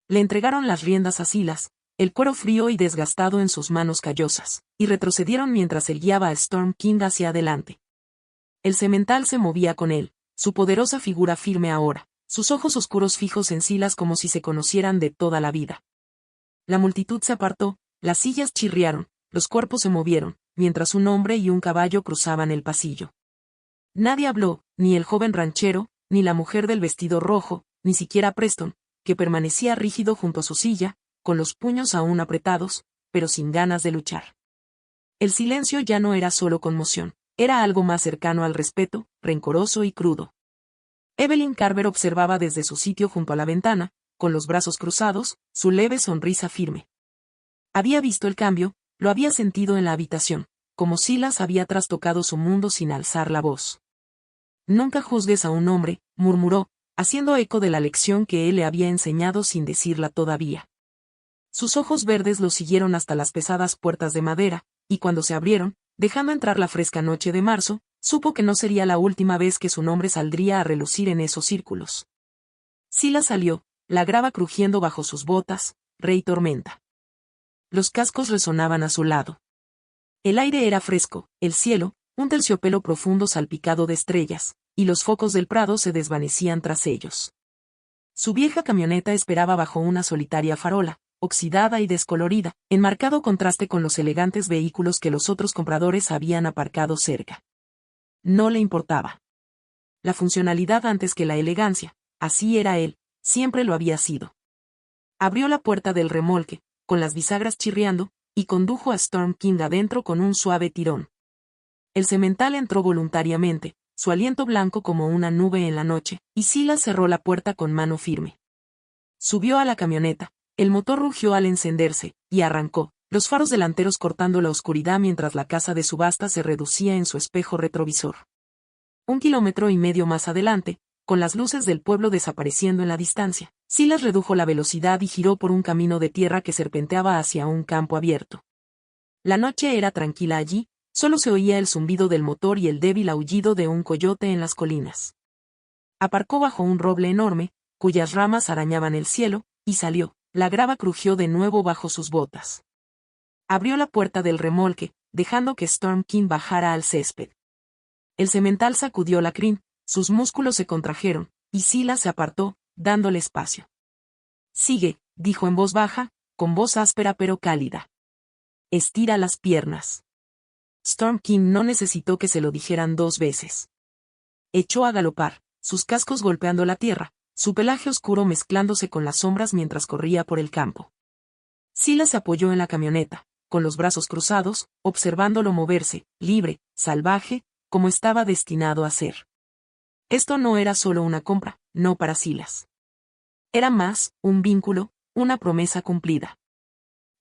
A: Le entregaron las riendas a Silas, el cuero frío y desgastado en sus manos callosas, y retrocedieron mientras él guiaba a Storm King hacia adelante. El semental se movía con él, su poderosa figura firme ahora, sus ojos oscuros fijos en Silas como si se conocieran de toda la vida. La multitud se apartó, las sillas chirriaron, los cuerpos se movieron, mientras un hombre y un caballo cruzaban el pasillo. Nadie habló, ni el joven ranchero, ni la mujer del vestido rojo, ni siquiera Preston, que permanecía rígido junto a su silla, con los puños aún apretados, pero sin ganas de luchar. El silencio ya no era solo conmoción, era algo más cercano al respeto, rencoroso y crudo. Evelyn Carver observaba desde su sitio junto a la ventana, con los brazos cruzados, su leve sonrisa firme. Había visto el cambio, lo había sentido en la habitación, como Silas había trastocado su mundo sin alzar la voz. Nunca juzgues a un hombre, murmuró, haciendo eco de la lección que él le había enseñado sin decirla todavía. Sus ojos verdes lo siguieron hasta las pesadas puertas de madera, y cuando se abrieron, dejando entrar la fresca noche de marzo, supo que no sería la última vez que su nombre saldría a relucir en esos círculos. Silas salió, la grava crujiendo bajo sus botas, Rey Tormenta. Los cascos resonaban a su lado. El aire era fresco, el cielo, un terciopelo profundo salpicado de estrellas, y los focos del prado se desvanecían tras ellos. Su vieja camioneta esperaba bajo una solitaria farola, oxidada y descolorida, en marcado contraste con los elegantes vehículos que los otros compradores habían aparcado cerca. No le importaba. La funcionalidad antes que la elegancia, así era él, siempre lo había sido. Abrió la puerta del remolque, con las bisagras chirriando, y condujo a Storm King adentro con un suave tirón. El semental entró voluntariamente, su aliento blanco como una nube en la noche, y Silas cerró la puerta con mano firme. Subió a la camioneta, el motor rugió al encenderse, y arrancó, los faros delanteros cortando la oscuridad mientras la casa de subasta se reducía en su espejo retrovisor. 1,5 kilómetros más adelante, con las luces del pueblo desapareciendo en la distancia, Silas redujo la velocidad y giró por un camino de tierra que serpenteaba hacia un campo abierto. La noche era tranquila allí, solo se oía el zumbido del motor y el débil aullido de un coyote en las colinas. Aparcó bajo un roble enorme, cuyas ramas arañaban el cielo, y salió. La grava crujió de nuevo bajo sus botas. Abrió la puerta del remolque, dejando que Storm King bajara al césped. El semental sacudió la crin, sus músculos se contrajeron, y Silas se apartó, dándole espacio. Sigue, dijo en voz baja, con voz áspera pero cálida. Estira las piernas. Storm King no necesitó que se lo dijeran 2 veces. Echó a galopar, sus cascos golpeando la tierra, su pelaje oscuro mezclándose con las sombras mientras corría por el campo. Silas se apoyó en la camioneta, con los brazos cruzados, observándolo moverse, libre, salvaje, como estaba destinado a ser. Esto no era solo una compra, no para Silas. Era más, un vínculo, una promesa cumplida.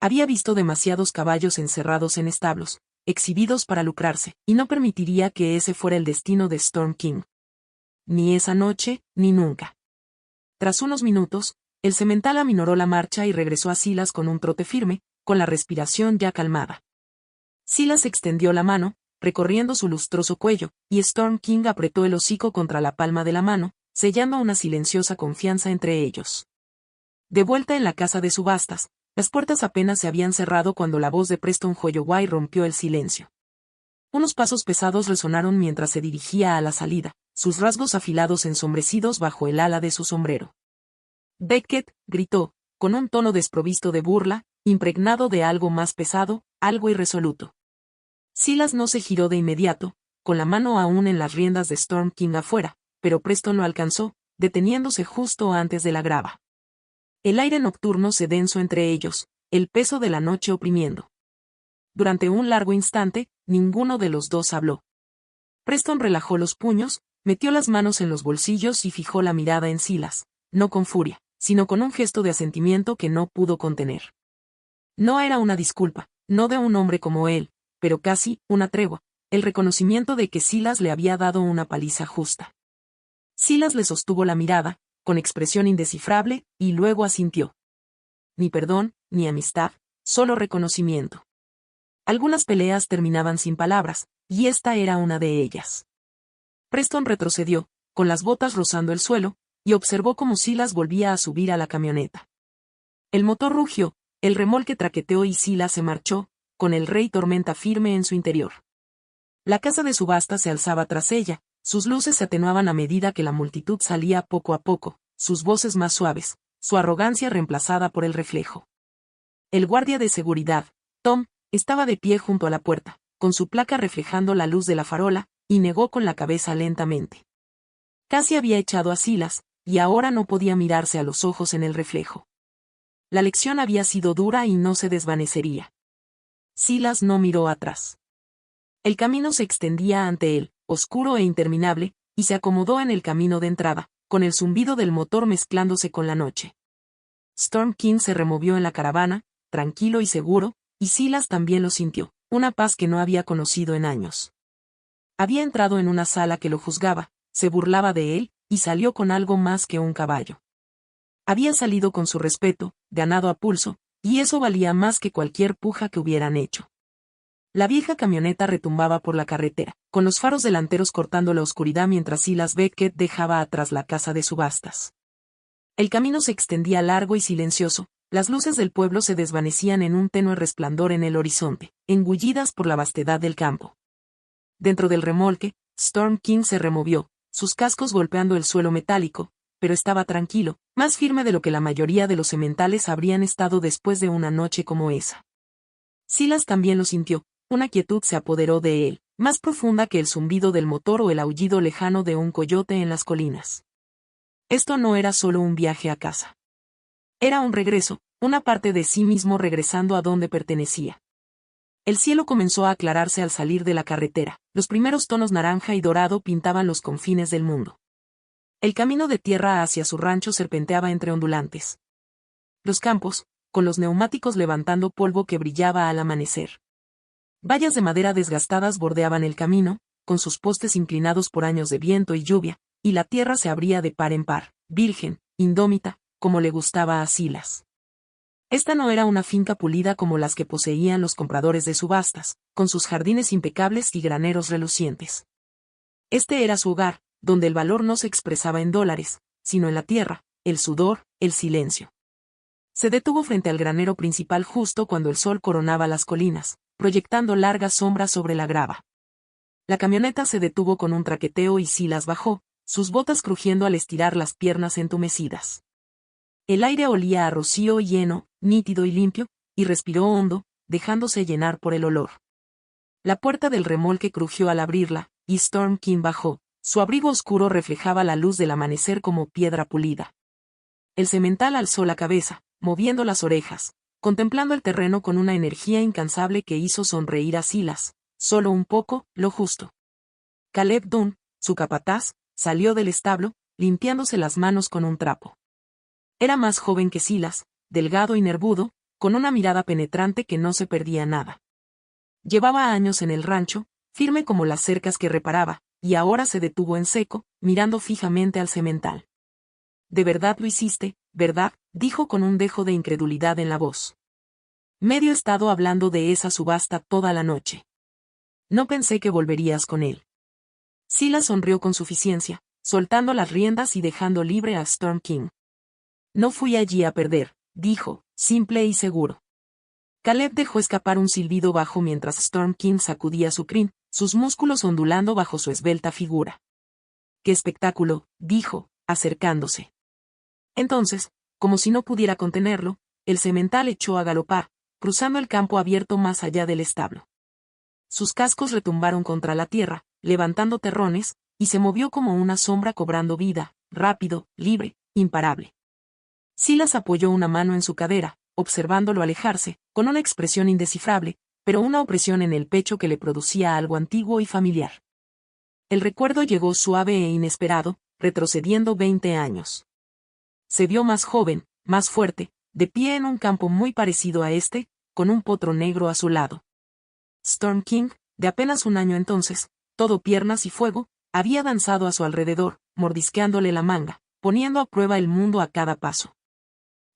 A: Había visto demasiados caballos encerrados en establos, exhibidos para lucrarse, y no permitiría que ese fuera el destino de Storm King. Ni esa noche, ni nunca. Tras unos minutos, el semental aminoró la marcha y regresó a Silas con un trote firme, con la respiración ya calmada. Silas extendió la mano, recorriendo su lustroso cuello, y Storm King apretó el hocico contra la palma de la mano, sellando una silenciosa confianza entre ellos. De vuelta en la casa de subastas, las puertas apenas se habían cerrado cuando la voz de Preston Holloway rompió el silencio. Unos pasos pesados resonaron mientras se dirigía a la salida, sus rasgos afilados ensombrecidos bajo el ala de su sombrero. Beckett, gritó, con un tono desprovisto de burla, impregnado de algo más pesado, algo irresoluto. Silas no se giró de inmediato, con la mano aún en las riendas de Storm King afuera, pero Preston lo alcanzó, deteniéndose justo antes de la grava. El aire nocturno se densó entre ellos, el peso de la noche oprimiendo. Durante un largo instante, ninguno de los dos habló. Preston relajó los puños, metió las manos en los bolsillos y fijó la mirada en Silas, no con furia, sino con un gesto de asentimiento que no pudo contener. No era una disculpa, no de un hombre como él, pero casi, una tregua, el reconocimiento de que Silas le había dado una paliza justa. Silas le sostuvo la mirada, con expresión indescifrable, y luego asintió. Ni perdón, ni amistad, solo reconocimiento. Algunas peleas terminaban sin palabras, y esta era una de ellas. Preston retrocedió, con las botas rozando el suelo, y observó cómo Silas volvía a subir a la camioneta. El motor rugió, el remolque traqueteó y Silas se marchó, con el Rey Tormenta firme en su interior. La casa de subasta se alzaba tras ella, sus luces se atenuaban a medida que la multitud salía poco a poco, sus voces más suaves, su arrogancia reemplazada por el reflejo. El guardia de seguridad, Tom, estaba de pie junto a la puerta, con su placa reflejando la luz de la farola, y negó con la cabeza lentamente. Casi había echado a Silas, y ahora no podía mirarse a los ojos en el reflejo. La lección había sido dura y no se desvanecería. Silas no miró atrás. El camino se extendía ante él, oscuro e interminable, y se acomodó en el camino de entrada, con el zumbido del motor mezclándose con la noche. Storm King se removió en la caravana, tranquilo y seguro, y Silas también lo sintió, una paz que no había conocido en años. Había entrado en una sala que lo juzgaba, se burlaba de él, y salió con algo más que un caballo. Había salido con su respeto, ganado a pulso, y eso valía más que cualquier puja que hubieran hecho. La vieja camioneta retumbaba por la carretera, con los faros delanteros cortando la oscuridad mientras Silas Beckett dejaba atrás la casa de subastas. El camino se extendía largo y silencioso, las luces del pueblo se desvanecían en un tenue resplandor en el horizonte, engullidas por la vastedad del campo. Dentro del remolque, Storm King se removió, sus cascos golpeando el suelo metálico, pero estaba tranquilo, más firme de lo que la mayoría de los sementales habrían estado después de una noche como esa. Silas también lo sintió, una quietud se apoderó de él, más profunda que el zumbido del motor o el aullido lejano de un coyote en las colinas. Esto no era solo un viaje a casa. Era un regreso, una parte de sí mismo regresando a donde pertenecía. El cielo comenzó a aclararse al salir de la carretera, los primeros tonos naranja y dorado pintaban los confines del mundo. El camino de tierra hacia su rancho serpenteaba entre ondulantes. Los campos, con los neumáticos levantando polvo que brillaba al amanecer. Vallas de madera desgastadas bordeaban el camino, con sus postes inclinados por años de viento y lluvia, y la tierra se abría de par en par, virgen, indómita, como le gustaba a Silas. Esta no era una finca pulida como las que poseían los compradores de subastas, con sus jardines impecables y graneros relucientes. Este era su hogar, donde el valor no se expresaba en dólares, sino en la tierra, el sudor, el silencio. Se detuvo frente al granero principal justo cuando el sol coronaba las colinas, proyectando largas sombras sobre la grava. La camioneta se detuvo con un traqueteo y Silas bajó, sus botas crujiendo al estirar las piernas entumecidas. El aire olía a rocío y heno, nítido y limpio, y respiró hondo, dejándose llenar por el olor. La puerta del remolque crujió al abrirla, y Storm King bajó. Su abrigo oscuro reflejaba la luz del amanecer como piedra pulida. El semental alzó la cabeza, moviendo las orejas, contemplando el terreno con una energía incansable que hizo sonreír a Silas, solo un poco, lo justo. Caleb Dunn, su capataz, salió del establo, limpiándose las manos con un trapo. Era más joven que Silas, delgado y nervudo, con una mirada penetrante que no se perdía nada. Llevaba años en el rancho, firme como las cercas que reparaba, y ahora se detuvo en seco, mirando fijamente al semental. «¿De verdad lo hiciste, verdad?», dijo con un dejo de incredulidad en la voz. «Medio he estado hablando de esa subasta toda la noche. No pensé que volverías con él». Silas sonrió con suficiencia, soltando las riendas y dejando libre a Storm King. «No fui allí a perder», dijo, simple y seguro. Caleb dejó escapar un silbido bajo mientras Storm King sacudía su crin, sus músculos ondulando bajo su esbelta figura. «¡Qué espectáculo!», dijo, acercándose. Entonces, como si no pudiera contenerlo, el semental echó a galopar, cruzando el campo abierto más allá del establo. Sus cascos retumbaron contra la tierra, levantando terrones, y se movió como una sombra cobrando vida, rápido, libre, imparable. Silas apoyó una mano en su cadera, observándolo alejarse, con una expresión indescifrable, pero una opresión en el pecho que le producía algo antiguo y familiar. El recuerdo llegó suave e inesperado, retrocediendo 20 años. Se vio más joven, más fuerte, de pie en un campo muy parecido a este, con un potro negro a su lado. Storm King, de apenas un año entonces, todo piernas y fuego, había danzado a su alrededor, mordisqueándole la manga, poniendo a prueba el mundo a cada paso.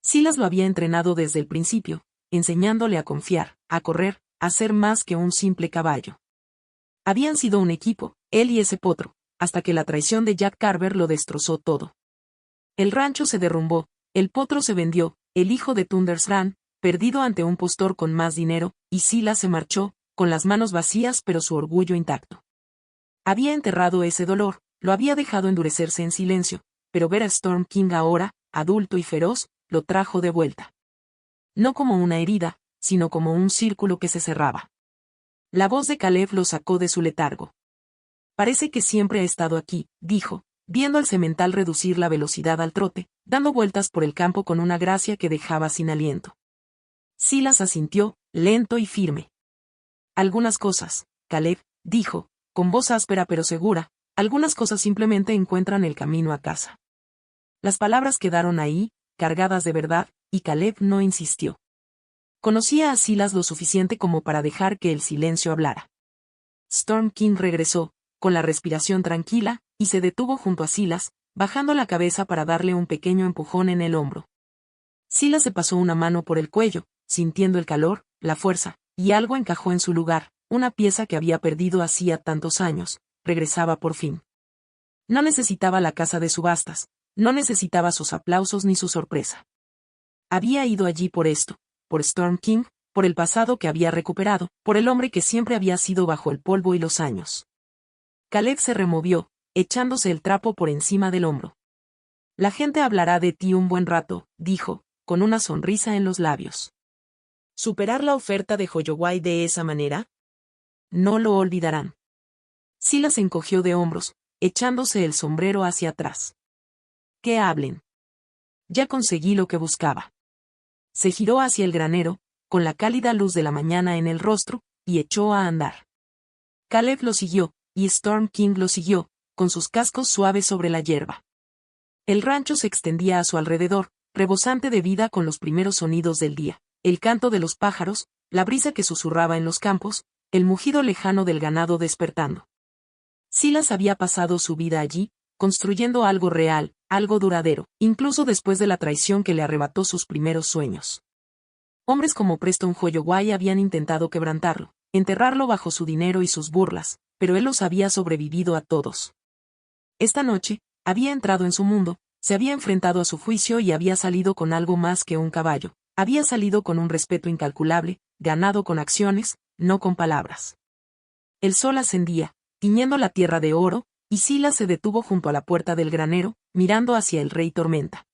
A: Silas lo había entrenado desde el principio, enseñándole a confiar, a correr, a ser más que un simple caballo. Habían sido un equipo, él y ese potro, hasta que la traición de Jack Carver lo destrozó todo. El rancho se derrumbó, el potro se vendió, el hijo de Thunders Run, perdido ante un postor con más dinero, y Silas se marchó, con las manos vacías pero su orgullo intacto. Había enterrado ese dolor, lo había dejado endurecerse en silencio, pero ver a Storm King ahora, adulto y feroz, lo trajo de vuelta. No como una herida, sino como un círculo que se cerraba. La voz de Caleb lo sacó de su letargo. «Parece que siempre ha estado aquí», dijo, viendo al semental reducir la velocidad al trote, dando vueltas por el campo con una gracia que dejaba sin aliento. Silas asintió, lento y firme. «Algunas cosas», Caleb, dijo, con voz áspera pero segura, «algunas cosas simplemente encuentran el camino a casa». Las palabras quedaron ahí, cargadas de verdad, y Caleb no insistió. Conocía a Silas lo suficiente como para dejar que el silencio hablara. Storm King regresó, con la respiración tranquila, y se detuvo junto a Silas, bajando la cabeza para darle un pequeño empujón en el hombro. Silas se pasó una mano por el cuello, sintiendo el calor, la fuerza, y algo encajó en su lugar, una pieza que había perdido hacía tantos años, regresaba por fin. No necesitaba la casa de subastas, no necesitaba sus aplausos ni su sorpresa. Había ido allí por esto, por Storm King, por el pasado que había recuperado, por el hombre que siempre había sido bajo el polvo y los años. Caleb se removió, echándose el trapo por encima del hombro. «La gente hablará de ti un buen rato», dijo, con una sonrisa en los labios. ¿Superar la oferta de Holloway de esa manera? No lo olvidarán. Silas se encogió de hombros, echándose el sombrero hacia atrás. «Que hablen. Ya conseguí lo que buscaba». Se giró hacia el granero, con la cálida luz de la mañana en el rostro, y echó a andar. Caleb lo siguió, y Storm King lo siguió, con sus cascos suaves sobre la hierba. El rancho se extendía a su alrededor, rebosante de vida con los primeros sonidos del día, el canto de los pájaros, la brisa que susurraba en los campos, el mugido lejano del ganado despertando. Silas había pasado su vida allí, construyendo algo real, algo duradero, incluso después de la traición que le arrebató sus primeros sueños. Hombres como Preston Holloway habían intentado quebrantarlo, enterrarlo bajo su dinero y sus burlas, pero él los había sobrevivido a todos. Esta noche, había entrado en su mundo, se había enfrentado a su juicio y había salido con algo más que un caballo, había salido con un respeto incalculable, ganado con acciones, no con palabras. El sol ascendía, tiñendo la tierra de oro, y Silas se detuvo junto a la puerta del granero, mirando hacia el rey Tormenta.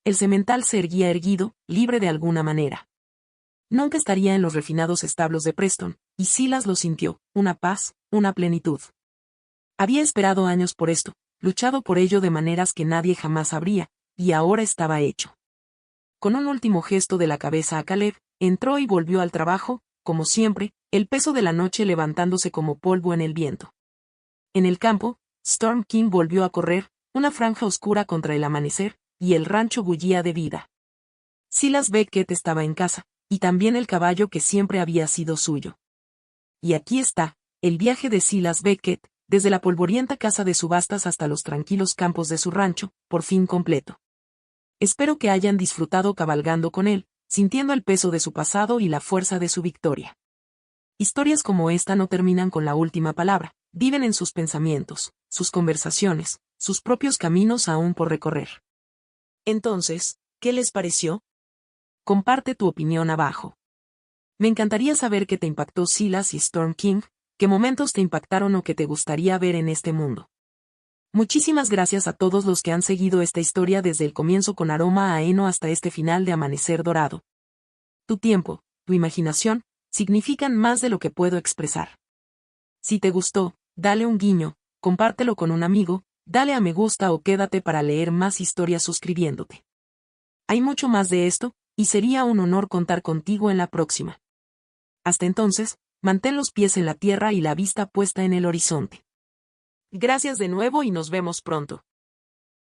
A: El semental se erguía erguido, libre de alguna manera. Nunca estaría en los refinados establos de Preston, y Silas lo sintió, una paz, una plenitud. Había esperado años por esto, luchado por ello de maneras que nadie jamás sabría, y ahora estaba hecho. Con un último gesto de la cabeza a Caleb, entró y volvió al trabajo, como siempre, el peso de la noche levantándose como polvo en el viento. En el campo, Storm King volvió a correr, una franja oscura contra el amanecer, y el rancho bullía de vida. Silas Beckett estaba en casa, y también el caballo que siempre había sido suyo. Y aquí está, el viaje de Silas Beckett, desde la polvorienta casa de subastas hasta los tranquilos campos de su rancho, por fin completo. Espero que hayan disfrutado cabalgando con él, sintiendo el peso de su pasado y la fuerza de su victoria. Historias como esta no terminan con la última palabra, viven en sus pensamientos, sus conversaciones, sus propios caminos aún por recorrer. Entonces, ¿qué les pareció? Comparte tu opinión abajo. Me encantaría saber qué te impactó Silas y Storm King, qué momentos te impactaron o qué te gustaría ver en este mundo. Muchísimas gracias a todos los que han seguido esta historia desde el comienzo con aroma a heno hasta este final de Amanecer Dorado. Tu tiempo, tu imaginación, significan más de lo que puedo expresar. Si te gustó, dale un guiño, compártelo con un amigo, dale a me gusta o quédate para leer más historias suscribiéndote. Hay mucho más de esto, y sería un honor contar contigo en la próxima. Hasta entonces, mantén los pies en la tierra y la vista puesta en el horizonte. Gracias de nuevo y nos vemos pronto.